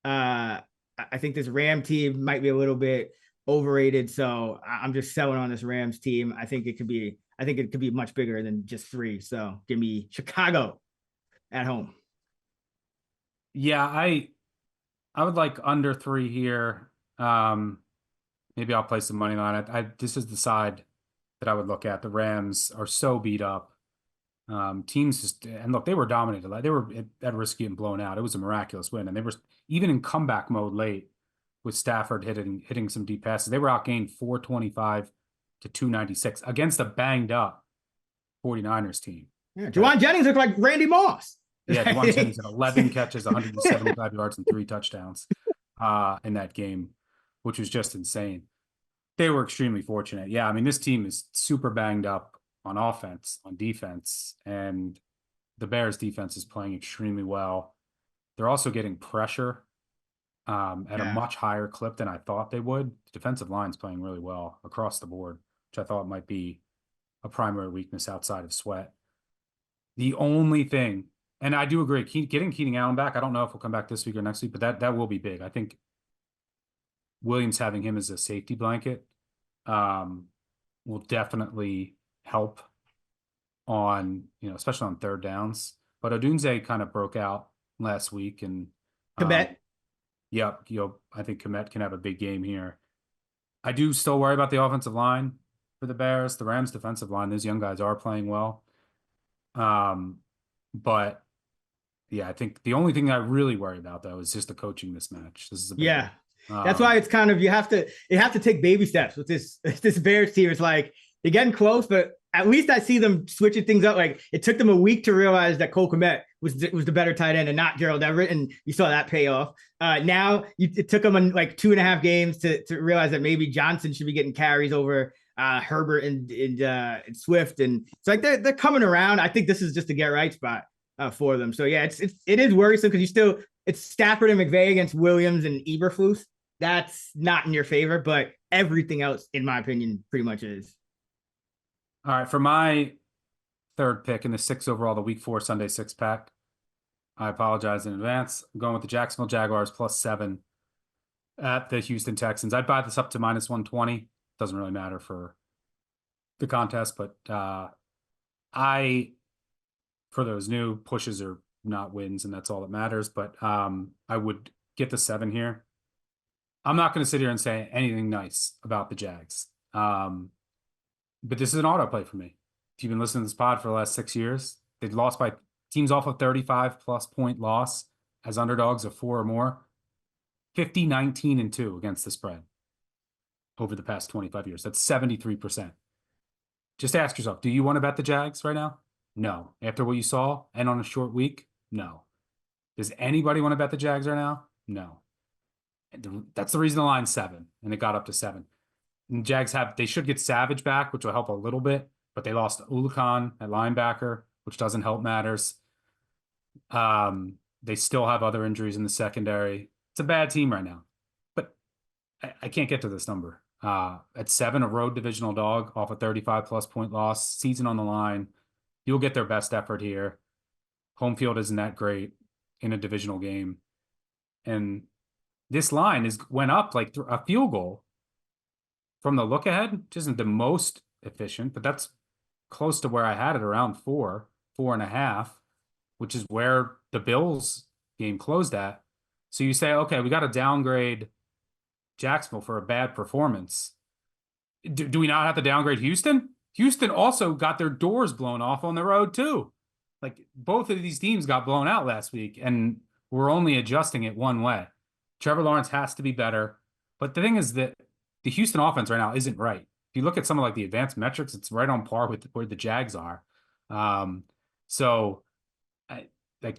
Ram team might be a little bit overrated. So I'm just selling on this Rams team. I think it could be much bigger than just 3. So give me Chicago at home. Yeah, I would like under 3 here. Maybe I'll play some money on it. This is the side that I would look at. The Rams are so beat up. Teams just, and look, they were dominated. They were at risk of getting blown out. It was a miraculous win, and they were even in comeback mode late with Stafford hitting some deep passes. They were outgained 425 to 296 against a banged up 49ers team. Yeah, Juwan Jennings looked like Randy Moss. Yeah, Juwan Jennings had 11 catches, 175 yards, and 3 touchdowns in that game, which was just insane. They were extremely fortunate. Yeah, I mean, this team is super banged up on offense, on defense, and the Bears defense is playing extremely well. They're also getting pressure at a much higher clip than I thought they would. The defensive line's playing really well across the board, which I thought might be a primary weakness outside of Sweat. The only thing, and I do agree, getting Keenan Allen back, I don't know if he'll come back this week or next week, but that will be big. I think Williams having him as a safety blanket will definitely help on, especially on third downs. But Odunze kind of broke out last week, and Komet. Yep, I think Komet can have a big game here. I do still worry about the offensive line for the Bears. The Rams' defensive line, those young guys are playing well. But yeah, I think the only thing I really worry about though is just the coaching mismatch. This is a big one. That's why it's kind of you have to take baby steps with this Bears team. It's like they're getting close, but at least I see them switching things up. Like it took them a week to realize that Cole Kmet was the better tight end and not Gerald Everett, and you saw that pay off. Now it took them like 2.5 games to realize that maybe Johnson should be getting carries over Herbert and Swift, and it's like they're coming around. I think this is just a get right spot for them. So yeah, it is worrisome because it's Stafford and McVay against Williams and Eberflus. That's not in your favor, but everything else, in my opinion, pretty much is. All right, for my third pick in the 6 overall, the Week 4 Sunday 6-pack, I apologize in advance. I'm going with the Jacksonville Jaguars +7 at the Houston Texans. I'd buy this up to -120. Doesn't really matter for the contest, but for those new, pushes are not wins, and that's all that matters. But I would get the 7 here. I'm not going to sit here and say anything nice about the Jags. But this is an autoplay for me. If you've been listening to this pod for the last 6 years, they've lost by teams off of 35+ point loss as underdogs of 4 or more. 50, 19, and 2 against the spread over the past 25 years. That's 73%. Just ask yourself, do you want to bet the Jags right now? No. After what you saw and on a short week? No. Does anybody want to bet the Jags right now? No. That's the reason the line's 7, and it got up to 7. And Jags they should get Savage back, which will help a little bit, but they lost Ulukan at linebacker, which doesn't help matters. They still have other injuries in the secondary. It's a bad team right now, but I can't get to this number. At 7, a road divisional dog off a 35+ point loss, season on the line. You'll get their best effort here. Home field isn't that great in a divisional game. And this line went up like a field goal from the look ahead, which isn't the most efficient, but that's close to where I had it, around 4.5, which is where the Bills game closed at. So you say, okay, we got to downgrade Jacksonville for a bad performance. Do we not have to downgrade Houston? Houston also got their doors blown off on the road too. Like both of these teams got blown out last week, and we're only adjusting it one way. Trevor Lawrence has to be better. But the thing is that the Houston offense right now isn't right. If you look at some of like the advanced metrics, it's right on par with where the Jags are. So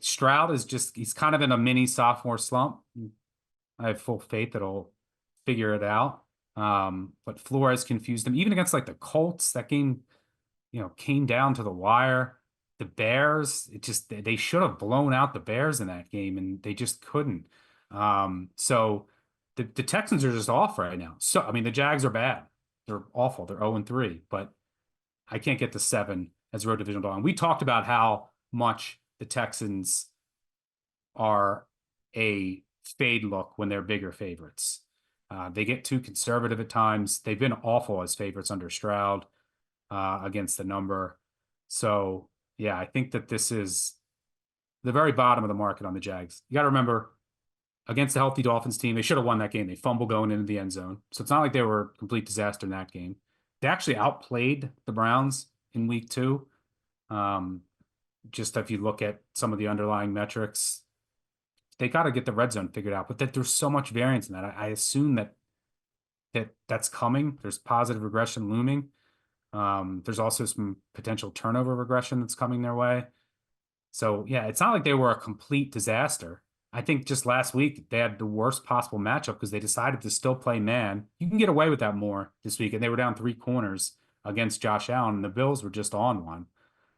Stroud he's kind of in a mini sophomore slump. I have full faith that he'll figure it out. But Flores confused them even against like the Colts. That game, came down to the wire. The Bears, they should have blown out the Bears in that game, and they just couldn't. So the Texans are just off right now. So I mean, the Jags are bad. They're awful. They're 0-3, but I can't get to 7 as road divisional dog. And we talked about how much the Texans are a fade look when they're bigger favorites. They get too conservative at times. They've been awful as favorites under Stroud against the number. So, yeah, I think that this is the very bottom of the market on the Jags. You got to remember, against the healthy Dolphins team, they should have won that game. They fumbled going into the end zone. So it's not like they were a complete disaster in that game. They actually outplayed the Browns in week 2. Just if you look at some of the underlying metrics, they got to get the red zone figured out, but that there's so much variance in that. I assume that's coming. There's positive regression looming. There's also some potential turnover regression that's coming their way. So yeah, it's not like they were a complete disaster. I think just last week they had the worst possible matchup because they decided to still play man. You can get away with that more this week, and they were down 3 corners against Josh Allen, and the Bills were just on one.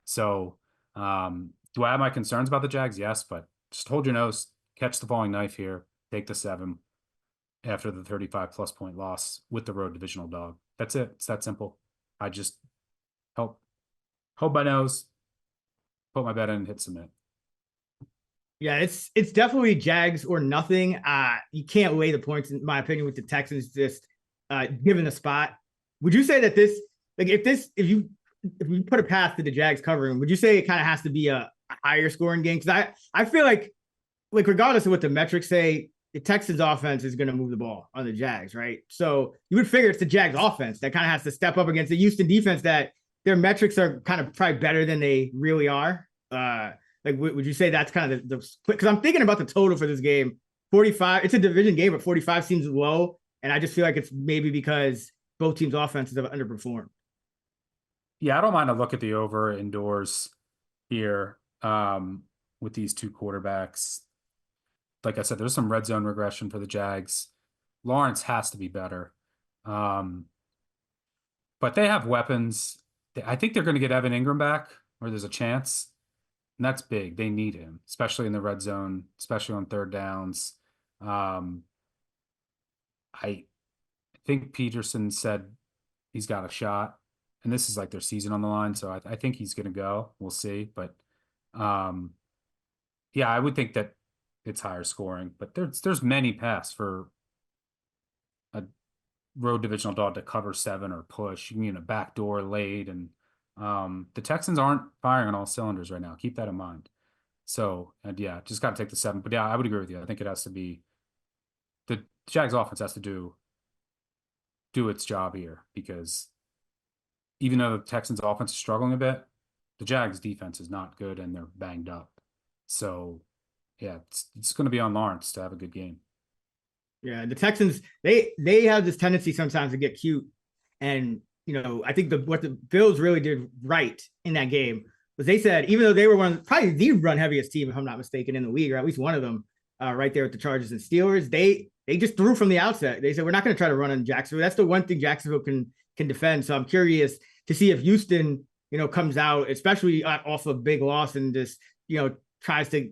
So do I have my concerns about the Jags? Yes, but just hold your nose, catch the falling knife here, take the 7 after the 35+ point loss with the road divisional dog. That's it. It's that simple. I just hold my nose, put my bet in, and hit submit. Yeah, it's definitely Jags or nothing. You can't weigh the points, in my opinion, with the Texans just given the spot. Would you say that this, like, if you put a path to the Jags covering, would you say it kind of has to be a higher scoring game? Because I feel like regardless of what the metrics say, the Texans offense is going to move the ball on the Jags, right? So you would figure it's the Jags offense that kind of has to step up against the Houston defense that their metrics are kind of probably better than they really are. Would you say that's kind of the because I'm thinking about the total for this game, 45. It's a division game, but 45 seems low. And I just feel like it's maybe because both teams' offenses have underperformed. Yeah, I don't mind a look at the over indoors here with these two quarterbacks. Like I said, there's some red zone regression for the Jags. Lawrence has to be better. But they have weapons. I think they're going to get Evan Ingram back, or there's a chance. And that's big. They need him, especially in the red zone, especially on third downs. I think Peterson said he's got a shot, and this is like their season on the line. So I think he's going to go. We'll see. But yeah, I would think that it's higher scoring, but there's many paths for a road divisional dog to cover 7 or push. You can get a backdoor late, and the Texans aren't firing on all cylinders right now. Keep that in mind. So, and yeah, just got to take the 7. But yeah, I would agree with you. I think it has to be the Jags offense has to do its job here, because even though the Texans offense is struggling a bit, the Jags defense is not good and they're banged up. So yeah, it's going to be on Lawrence to have a good game. Yeah, the Texans, they have this tendency sometimes to get cute. And, I think what the Bills really did right in that game was they said, even though they were probably the run heaviest team, if I'm not mistaken, in the league, or at least one of them, right there with the Chargers and Steelers, they just threw from the outset. They said, we're not going to try to run on Jacksonville. That's the one thing Jacksonville can defend. So I'm curious to see if Houston, comes out, especially off a big loss, and just, tries to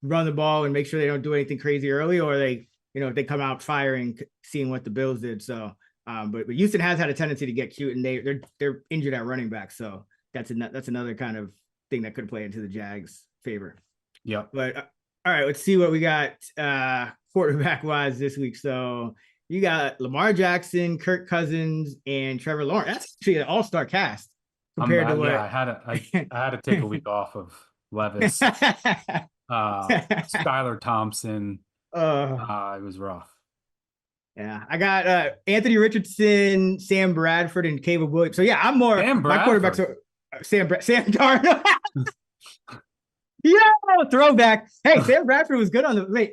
run the ball and make sure they don't do anything crazy early, or they come out firing, seeing what the Bills did. So, but Houston has had a tendency to get cute, and they're injured at running back. So that's another kind of thing that could play into the Jags' favor. Yeah. But all right, let's see what we got quarterback wise this week. So you got Lamar Jackson, Kirk Cousins, and Trevor Lawrence. That's actually an all-star cast compared to what. Yeah, I had to take a week off of Levis. Skylar Thompson. It was rough. Yeah, I got Anthony Richardson, Sam Bradford, and Caleb Williams. So yeah, I'm more my quarterbacks are Sam Darnold. Yeah, throwback. Hey, Sam Bradford was good on the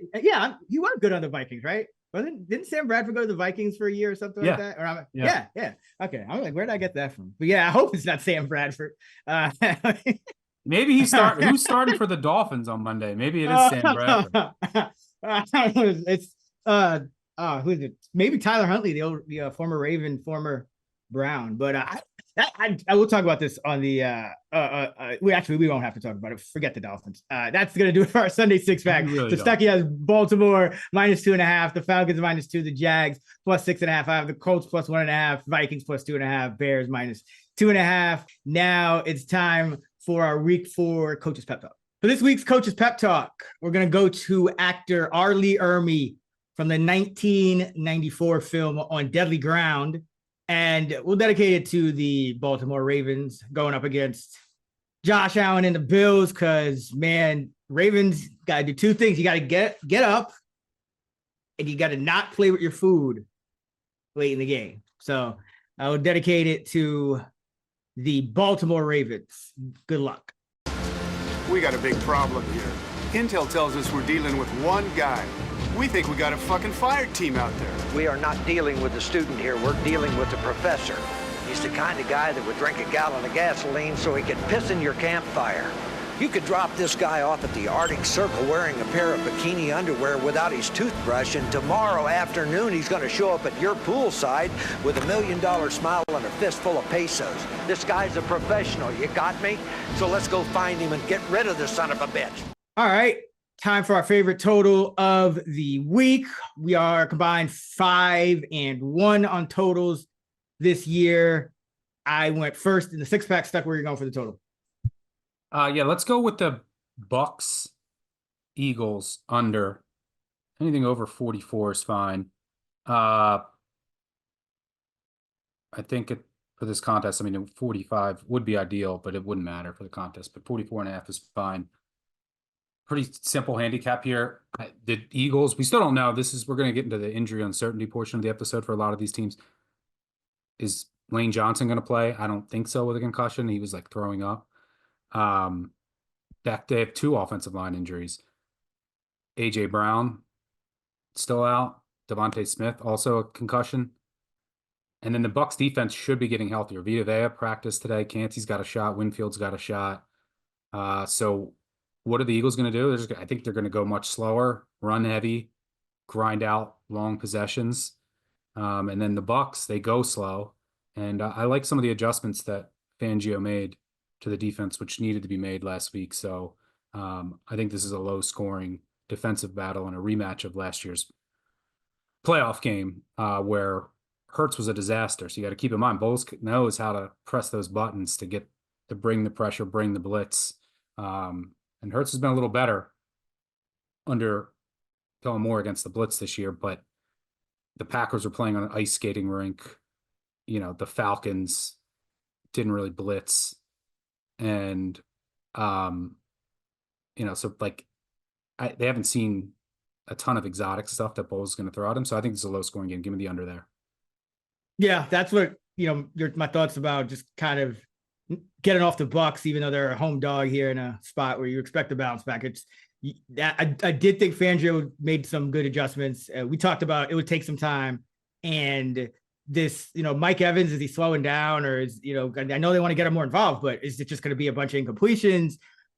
he was good on the Vikings, right? Didn't Sam Bradford go to the Vikings for a year or something like that? Or yeah. Okay, I'm like, where did I get that from? But yeah, I hope it's not Sam Bradford. Maybe who started for the Dolphins on Monday? Maybe it is Sam Bradford. It's who is it? Maybe Tyler Huntley, the former Raven, former Brown. But I will talk about this on the we won't have to talk about it. Forget the Dolphins. That's gonna do it for our Sunday six pack. Really so Stuckey has Baltimore -2.5, the Falcons -2, the Jags +6.5. I have the Colts +1.5, Vikings +2.5, Bears -2.5. Now it's time for our week 4 Coaches Pep Talk. For this week's Coaches Pep Talk, we're gonna go to actor R. Lee Ermey from the 1994 film On Deadly Ground. And we'll dedicate it to the Baltimore Ravens going up against Josh Allen and the Bills because, man, Ravens got to do 2 things. You got to get up and you got to not play with your food late in the game. So I will dedicate it to the Baltimore Ravens. Good luck. We got a big problem here. Intel tells us we're dealing with one guy. We think we got a fucking fire team out there. We are not dealing with the student here. We're dealing with the professor. He's the kind of guy that would drink a gallon of gasoline so he could piss in your campfire. You could drop this guy off at the Arctic Circle wearing a pair of bikini underwear without his toothbrush, and tomorrow afternoon he's going to show up at your poolside with $1 million smile and a fistful of pesos. This guy's a professional, you got me? So let's go find him and get rid of this son of a bitch. All right. Time for our favorite total of the week. We are combined 5 and 1 on totals this year. I went first in the 6-pack. Stuck, where you're going for the total? Yeah, let's go with the Bucks Eagles under. Anything over 44 is fine. I think for this contest, 45 would be ideal, but it wouldn't matter for the contest. But 44.5 is fine. Pretty simple handicap here. The Eagles, we still don't know. We're going to get into the injury uncertainty portion of the episode for a lot of these teams. Is Lane Johnson going to play? I don't think so with a concussion. He was like throwing up. They have 2 offensive line injuries. A.J. Brown still out. Devontae Smith also a concussion. And then the Bucks defense should be getting healthier. Vita Vea practiced today. Cansey's got a shot. Winfield's got a shot. So what are the Eagles going to do? I think they're going to go much slower, run heavy, grind out long possessions. And then the Bucks, they go slow. And I like some of the adjustments that Fangio made to the defense, which needed to be made last week. So I think this is a low-scoring defensive battle and a rematch of last year's playoff game where Hurts was a disaster. So you got to keep in mind, Bowles knows how to press those buttons to bring the pressure, bring the blitz. And Hurts has been a little better under Kellen Moore against the blitz this year, but the Packers were playing on an ice skating rink. The Falcons didn't really blitz. And, so they haven't seen a ton of exotic stuff that Bowles is going to throw at him. So I think it's a low scoring game. Give me the under there. Yeah, that's what, my thoughts about just kind of getting off the Bucks, even though they're a home dog here in a spot where you expect to bounce back. I did think Fangio made some good adjustments. We talked about it would take some time, and this, Mike Evans, is he slowing down, or is, I know they want to get him more involved, but is it just going to be a bunch of incompletions?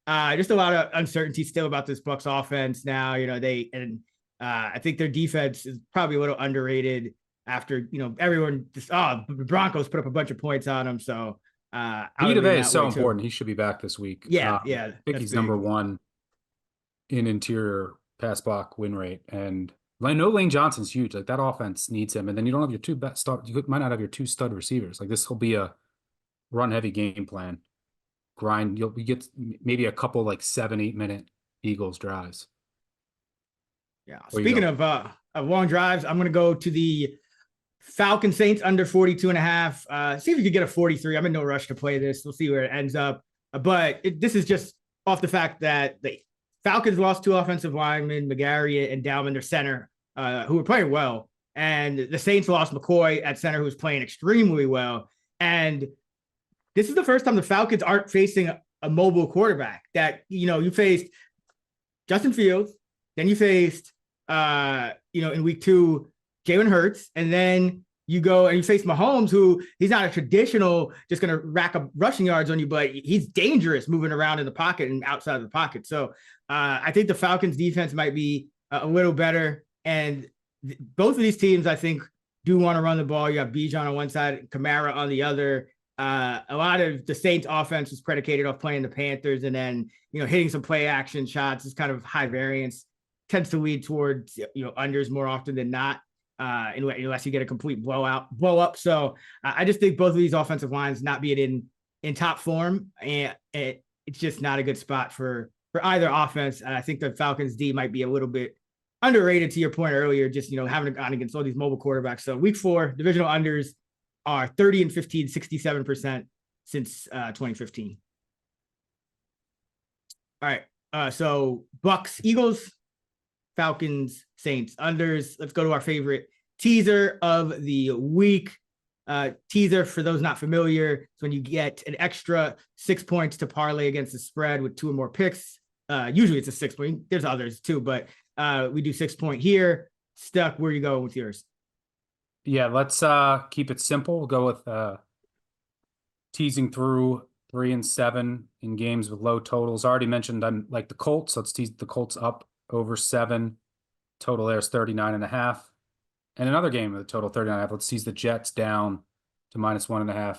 Just a lot of uncertainty still about this Bucks offense now. I think their defense is probably a little underrated after, everyone the Broncos put up a bunch of points on them. So Vita Vea is so important. He should be back this week. Yeah. I think he's number 1 in interior pass block win rate. And I know Lane Johnson's huge. Like, that offense needs him. And then you don't have your 2 best start. You might not have your 2 stud receivers. Like, this will be a run heavy game plan. Grind. You get maybe a couple 7-8 minute Eagles drives. Yeah. Speaking of long drives, I'm going to go to the Falcons Saints under 42.5. See if you could get a 43. I'm in no rush to play this. We'll see where it ends up. But this is just off the fact that the Falcons lost 2 offensive linemen, McGarry and Dalman, their center, who were playing well. And the Saints lost McCoy at center, who was playing extremely well. And this is the first time the Falcons aren't facing a mobile quarterback. That, you faced Justin Fields, then you faced, in week 2, Jalen Hurts, and then you go and you face Mahomes, who he's not a traditional just going to rack up rushing yards on you, but he's dangerous moving around in the pocket and outside of the pocket. So I think the Falcons defense might be a little better. And both of these teams, I think, do want to run the ball. You have Bijan on one side, Kamara on the other. A lot of the Saints offense was predicated off playing the Panthers, and then, hitting some play action shots is kind of high variance, tends to lead towards, unders more often than not, unless you get a complete blow up. So I just think both of these offensive lines not being in top form, and it's just not a good spot for either offense. And I think the Falcons D might be a little bit underrated, to your point earlier, just, having gone against all these mobile quarterbacks. So week 4, divisional unders are 30 and 15, 67% since 2015. All right. So Bucks, Eagles, Falcons, Saints, unders. Let's go to our favorite teaser of the week. Teaser, for those not familiar, is when you get an extra 6 points to parlay against the spread with 2 or more picks. Usually it's a 6 point. There's others too, but we do 6 point here. Stuck, where you going with yours? Yeah, let's keep it simple. We'll go with teasing through 3 and 7 in games with low totals. I already mentioned I'm like the Colts. Let's tease the Colts up over 7. Total there is 39.5. And another game with a total 39.5. Let's tease the Jets down to -1.5.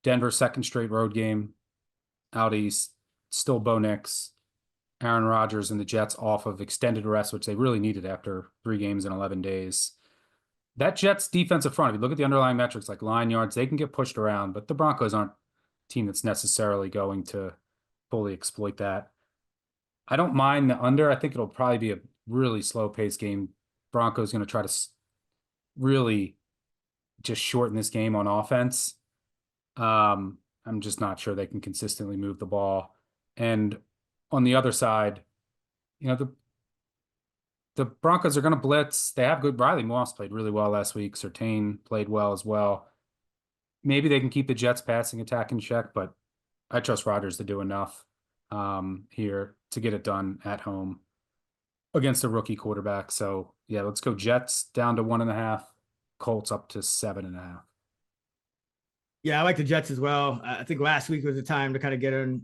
Denver, second straight road game out east. Still Bo Nix. Aaron Rodgers and the Jets off of extended rest, which they really needed after 3 games in 11 days. That Jets defensive front, if you look at the underlying metrics like line yards, they can get pushed around, but the Broncos aren't a team that's necessarily going to fully exploit that. I don't mind the under. I think it'll probably be a really slow-paced game. Broncos going to try to really just shorten this game on offense. I'm just not sure they can consistently move the ball. And on the other side, the Broncos are going to blitz. They have good. Riley Moss played really well last week. Surtain played well as well. Maybe they can keep the Jets' passing attack in check, but I trust Rodgers to do enough here to get it done at home against a rookie quarterback. So, yeah, let's go Jets down to 1.5, Colts up to 7.5. Yeah, I like the Jets as well. I think last week was the time to kind of get on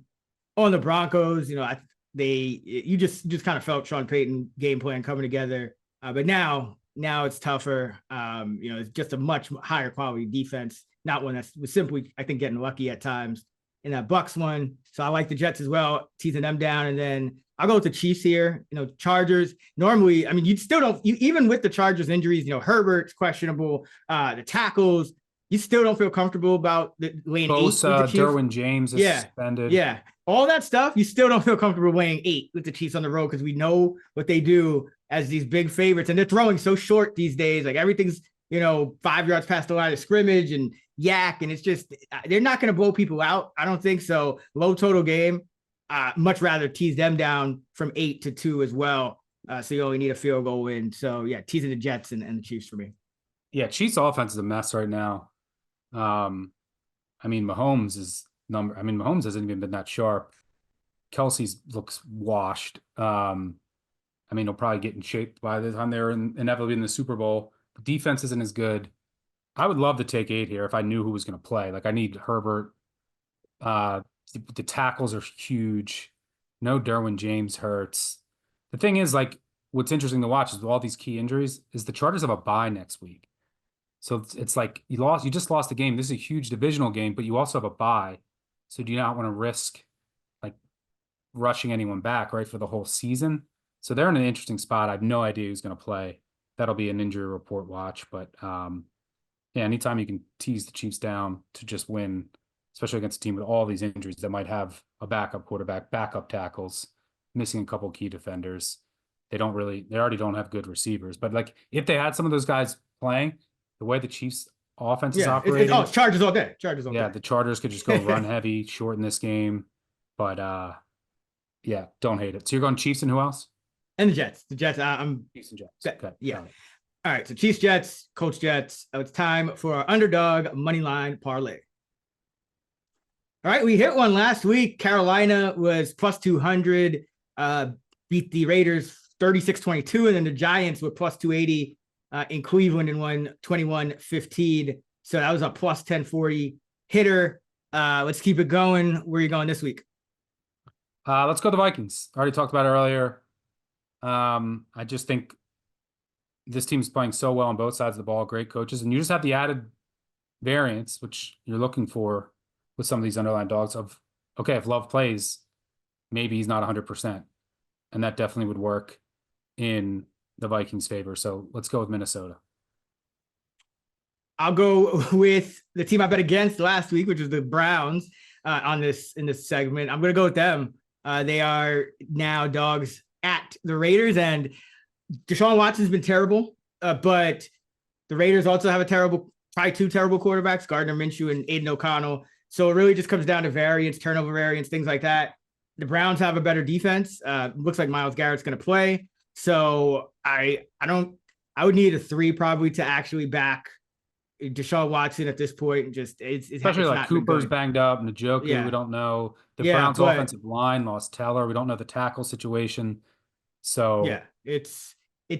the Broncos. You just kind of felt Sean Payton game plan coming together. But now it's tougher. It's just a much higher quality defense, not one that was simply, I think, getting lucky at times in that Bucks one. So I like the Jets as well, teasing them down. And then I'll go with the Chiefs here. Chargers. Normally, you still don't, even with the Chargers injuries, Herbert's questionable, the tackles, you still don't feel comfortable about the laying 8 with the Chiefs. Derwin James is suspended. Yeah. All that stuff, you still don't feel comfortable laying 8 with the Chiefs on the road because we know what they do as these big favorites. And they're throwing so short these days. Like everything's, 5 yards past the line of scrimmage and yak. And it's just, they're not going to blow people out. I don't think so. Low total game. Much rather tease them down from 8 to 2 as well. So you only need a field goal win. So yeah, teasing the Jets and the Chiefs for me. Yeah, Chiefs offense is a mess right now. Mahomes hasn't even been that sharp. Kelsey's looks washed. He'll probably get in shape by the time they're inevitably in the Super Bowl. The defense isn't as good. I would love to take 8 here if I knew who was going to play. Like I need Herbert. The tackles are huge. No Derwin James hurts. The thing is, like, what's interesting to watch is with all these key injuries is the Chargers have a bye next week. So it's like you just lost a game. This is a huge divisional game, but you also have a bye. So do you not want to risk like rushing anyone back, right, for the whole season? So they're in an interesting spot. I have no idea who's going to play. That'll be an injury report watch. But anytime you can tease the Chiefs down to just win, especially against a team with all these injuries that might have a backup quarterback, backup tackles, missing a couple key defenders. They already don't have good receivers. But like if they had some of those guys playing, the way the Chiefs offense is operating. It's Chargers all day. The Chargers could just go run heavy, shorten this game. But don't hate it. So you're going Chiefs and who else? And the Jets. The Jets. I'm Chiefs and Jets. Okay. Yeah. All right. So Chiefs, Jets, Colts, Jets. It's time for our Underdog moneyline parlay. All right. We hit one last week. Carolina was plus 200, beat the Raiders 36-22, and then the Giants were plus 280 in Cleveland and won 21-15. So that was a plus 1040 hitter. Let's keep it going. Where are you going this week? Let's go the Vikings. I already talked about it earlier. I just think this team's playing so well on both sides of the ball, great coaches, and you just have the added variance, which you're looking for with some of these underlying dogs of, okay, if Love plays, maybe he's not 100%. And that definitely would work in the Vikings' favor. So let's go with Minnesota. I'll go with the team I bet against last week, which was the Browns in this segment. I'm going to go with them. They are now dogs at the Raiders, and Deshaun Watson's been terrible, but the Raiders also have probably two terrible quarterbacks, Gardner Minshew and Aiden O'Connell. So it really just comes down to variance, turnover variance, things like that. The Browns have a better defense. Looks like Myles Garrett's going to play. So I would need a 3 probably to actually back Deshaun Watson at this point. Just especially like Cooper's banged up, Njoku, we don't know. The Browns offensive line lost Teller. We don't know the tackle situation. So yeah, it's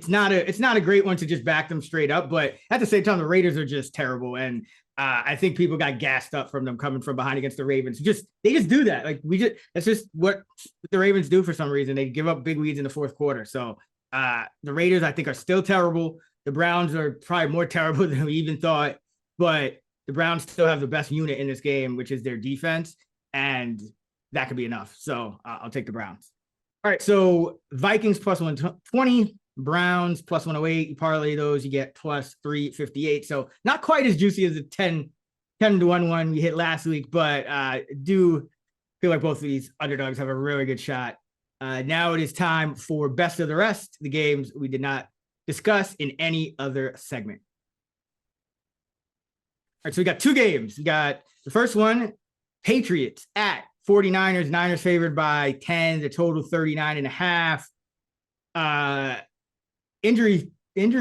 not a great one to just back them straight up. But at the same time, the Raiders are just terrible, and I think people got gassed up from them coming from behind against the Ravens. They just do that. Like that's just what the Ravens do for some reason. They give up big leads in the fourth quarter. So the Raiders, I think, are still terrible. The Browns are probably more terrible than we even thought, but the Browns still have the best unit in this game, which is their defense, and that could be enough. So I'll take the Browns. All right, so Vikings plus 120, Browns plus 108. You parlay those, you get plus 358. So not quite as juicy as the 10 to 1 one we hit last week, but do feel like both of these underdogs have a really good shot. Now it is time for best of the rest, the games we did not discuss in any other segment. All right, so we got 2 games. We got the first one, Patriots at 49ers. Niners favored by 10, the total 39.5. Injury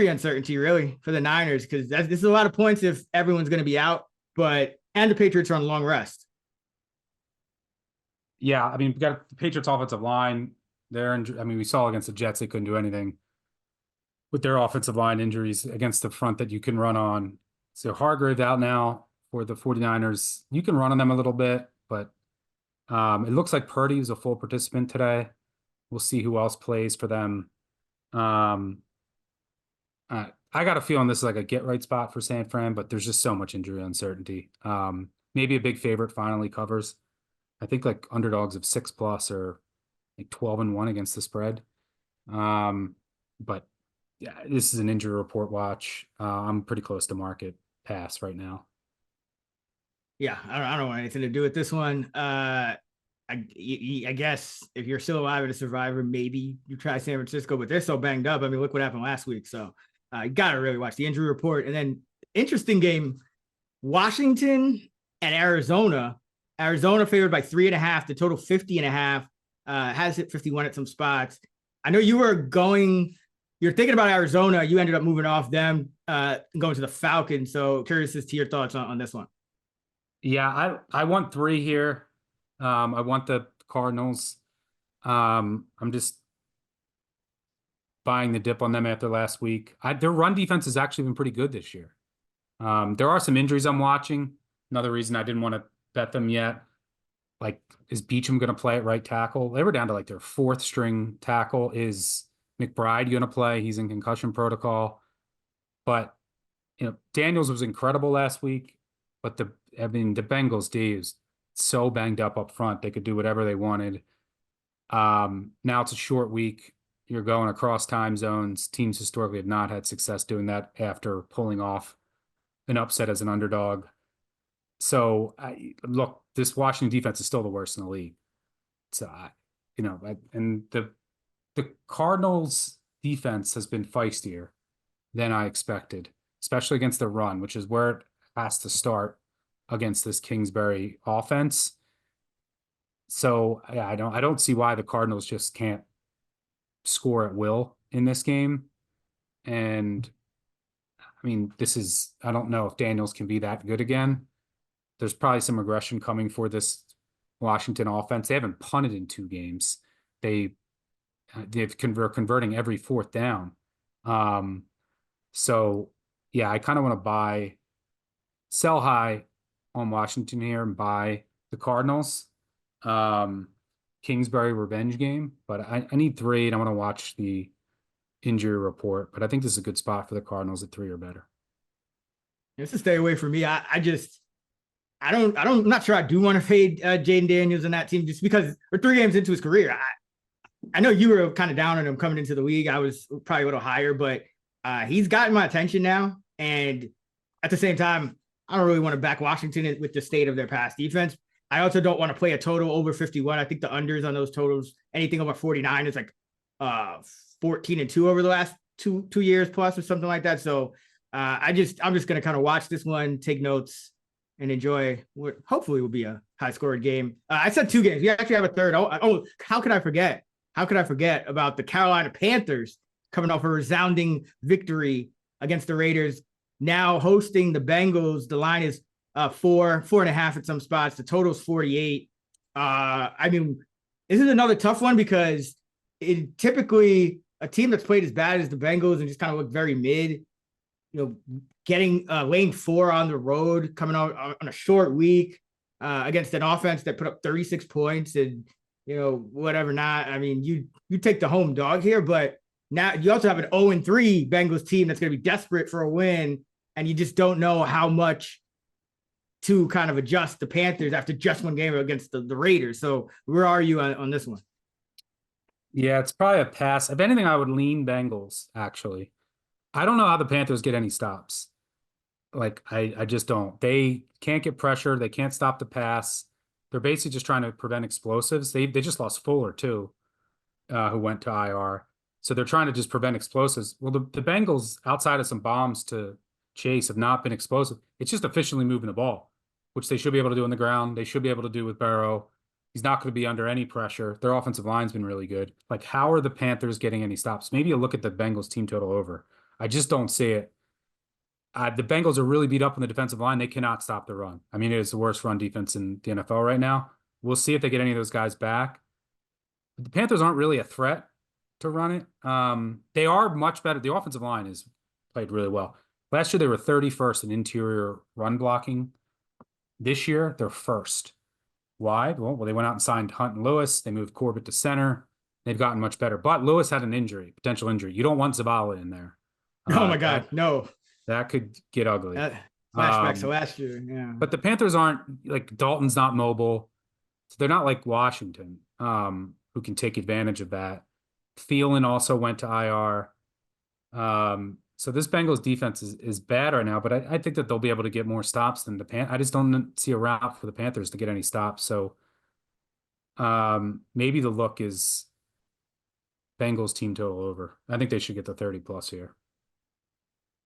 uncertainty really for the Niners, because this is a lot of points if everyone's going to be out, and the Patriots are on long rest. Yeah, I mean, we got the Patriots offensive line. We saw against the Jets, they couldn't do anything with their offensive line injuries against the front that you can run on. So Hargrave out now for the 49ers. You can run on them a little bit, but it looks like Purdy is a full participant today. We'll see who else plays for them. I got a feeling this is like a get-right spot for San Fran, but there's just so much injury uncertainty. Maybe a big favorite finally covers. I think like underdogs of 6+ or like 12-1 against the spread. But yeah, this is an injury report watch. I'm pretty close to market pass right now. Yeah, I don't want anything to do with this one. I guess if you're still alive and a survivor, maybe you try San Francisco, but they're so banged up. I mean, look what happened last week. So you got to really watch the injury report. And then interesting game, Washington and Arizona. Arizona favored by 3.5, the total 50.5, has hit 51 at some spots. I know you're thinking about Arizona. You ended up moving off them, going to the Falcons. So curious as to your thoughts on this one. Yeah, I want 3 here. I want the Cardinals. I'm just buying the dip on them after last week. Their run defense has actually been pretty good this year. There are some injuries I'm watching. Another reason I didn't want to bet them yet. Like, is Beachum going to play at right tackle? They were down to like their 4th string tackle. Is McBride going to play? He's in concussion protocol. But, Daniels was incredible last week. But the Bengals D is so banged up front. They could do whatever they wanted. Now it's a short week. You're going across time zones. Teams historically have not had success doing that after pulling off an upset as an underdog. So, look, this Washington defense is still the worst in the league. So, and the Cardinals defense has been feistier than I expected, especially against the run, which is where it has to start against this Kingsbury offense. So, yeah, I don't see why the Cardinals just can't score at will in this game. And I mean, I don't know if Daniels can be that good again. There's probably some regression coming for this Washington offense. They haven't punted in 2 games. They're converting every 4th down. So yeah, I kind of want to sell high on Washington here and buy the Cardinals. Kingsbury revenge game, but I need 3, and I want to watch the injury report, but I think this is a good spot for the Cardinals at 3 or better. It's a stay away for me. I'm not sure I do want to fade Jaden Daniels in that team just because we're 3 games into his career. I know you were kind of down on him coming into the league. I was probably a little higher, but he's gotten my attention now. And at the same time, I don't really want to back Washington with the state of their pass defense. I also don't want to play a total over 51. I think the unders on those totals, anything over 49 is like 14-2 over the last two years plus or something like that. So I'm just going to kind of watch this one, take notes, and enjoy what hopefully will be a high-scoring game. I said 2 games. We actually have a third. Oh, how could I forget? How could I forget about the Carolina Panthers coming off a resounding victory against the Raiders, now hosting the Bengals? The line is 4.5 at some spots. The total's 48. I mean, this is another tough one because it typically a team that's played as bad as the Bengals and just kind of looked very mid, getting laying 4 on the road, coming out on a short week against an offense that put up 36 points and, whatever not. I mean, you take the home dog here, but now you also have an 0-3 Bengals team that's going to be desperate for a win, and you just don't know how much to kind of adjust the Panthers after just one game against the Raiders. So where are you on this one? Yeah, it's probably a pass. If anything, I would lean Bengals, actually. I don't know how the Panthers get any stops. Like, I just don't. They can't get pressure. They can't stop the pass. They're basically just trying to prevent explosives. They just lost Fuller, too, who went to IR. So they're trying to just prevent explosives. Well, the Bengals, outside of some bombs to Chase, have not been explosive. It's just efficiently moving the ball, which they should be able to do on the ground. They should be able to do with Burrow. He's not going to be under any pressure. Their offensive line's been really good. Like, how are the Panthers getting any stops? Maybe you look at the Bengals team total over. I just don't see it. The Bengals are really beat up on the defensive line. They cannot stop the run. I mean, it is the worst run defense in the NFL right now. We'll see if they get any of those guys back. But the Panthers aren't really a threat to run it. They are much better. The offensive line is played really well. Last year, they were 31st in interior run blocking. This year, they're first. Why? Well, they went out and signed Hunt and Lewis. They moved Corbett to center. They've gotten much better. But Lewis had an injury, potential injury. You don't want Zavala in there. Oh, my God, no. That could get ugly. Flashbacks to last year, yeah. But the Panthers aren't, like, Dalton's not mobile. So they're not like Washington, who can take advantage of that. Thielen also went to IR. So this Bengals defense is bad right now, but I think that they'll be able to get more stops than the Panthers. I just don't see a route for the Panthers to get any stops. So maybe the look is Bengals team total over. I think they should get the 30+ here.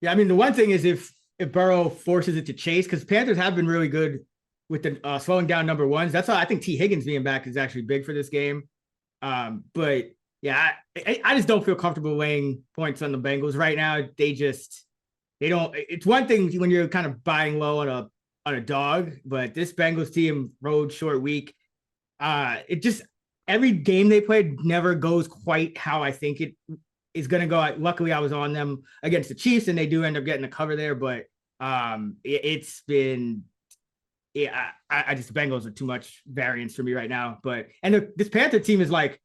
Yeah, I mean, the one thing is if Burrow forces it to Chase, because Panthers have been really good with the slowing down number ones. That's why I think T. Higgins being back is actually big for this game. But yeah, I just don't feel comfortable laying points on the Bengals right now. They don't. It's one thing when you're kind of buying low on a dog, but this Bengals team road short week, every game they played never goes quite how I think it is going to go. Luckily, I was on them against the Chiefs, and they do end up getting a cover there. But it's been. Yeah, I just the Bengals are too much variance for me right now. But this Panther team is like.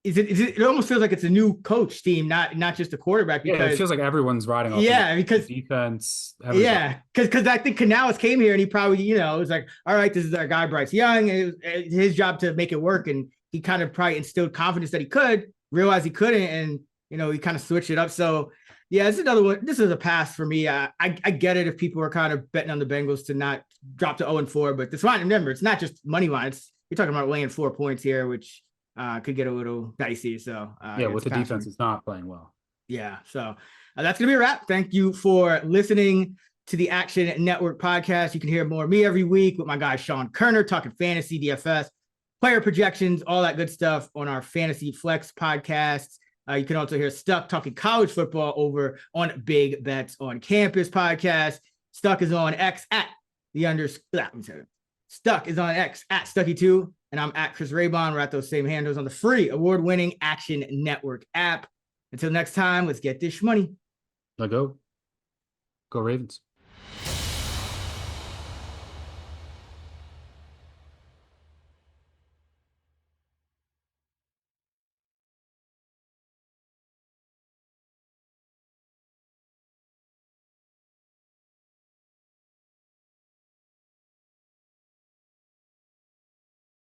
It almost feels like it's a new coach team, not just a quarterback. Because, yeah, it feels like everyone's riding off. Because defense. Everybody. Yeah, because I think Canales came here and he probably was like, all right, this is our guy Bryce Young. And it was his job to make it work, and he kind of probably instilled confidence that he could, realize he couldn't, and he kind of switched it up. So yeah, this is another one. This is a pass for me. I get it if people are kind of betting on the Bengals to not drop to 0-4, but this one, remember, it's not just money line. You're talking about laying 4 points here, which could get a little dicey. So with the defense, it's not playing well. Yeah. So that's going to be a wrap. Thank you for listening to the Action Network podcast. You can hear more of me every week with my guy, Sean Kerner, talking fantasy, DFS, player projections, all that good stuff on our Fantasy Flex podcasts. You can also hear Stuck talking college football over on Big Bets on Campus podcast. Stuck is on X at Stuck is on X at Stucky2. And I'm at Chris Raybon. We're at those same handles on the free award-winning Action Network app. Until next time, let's get this money. Go Ravens.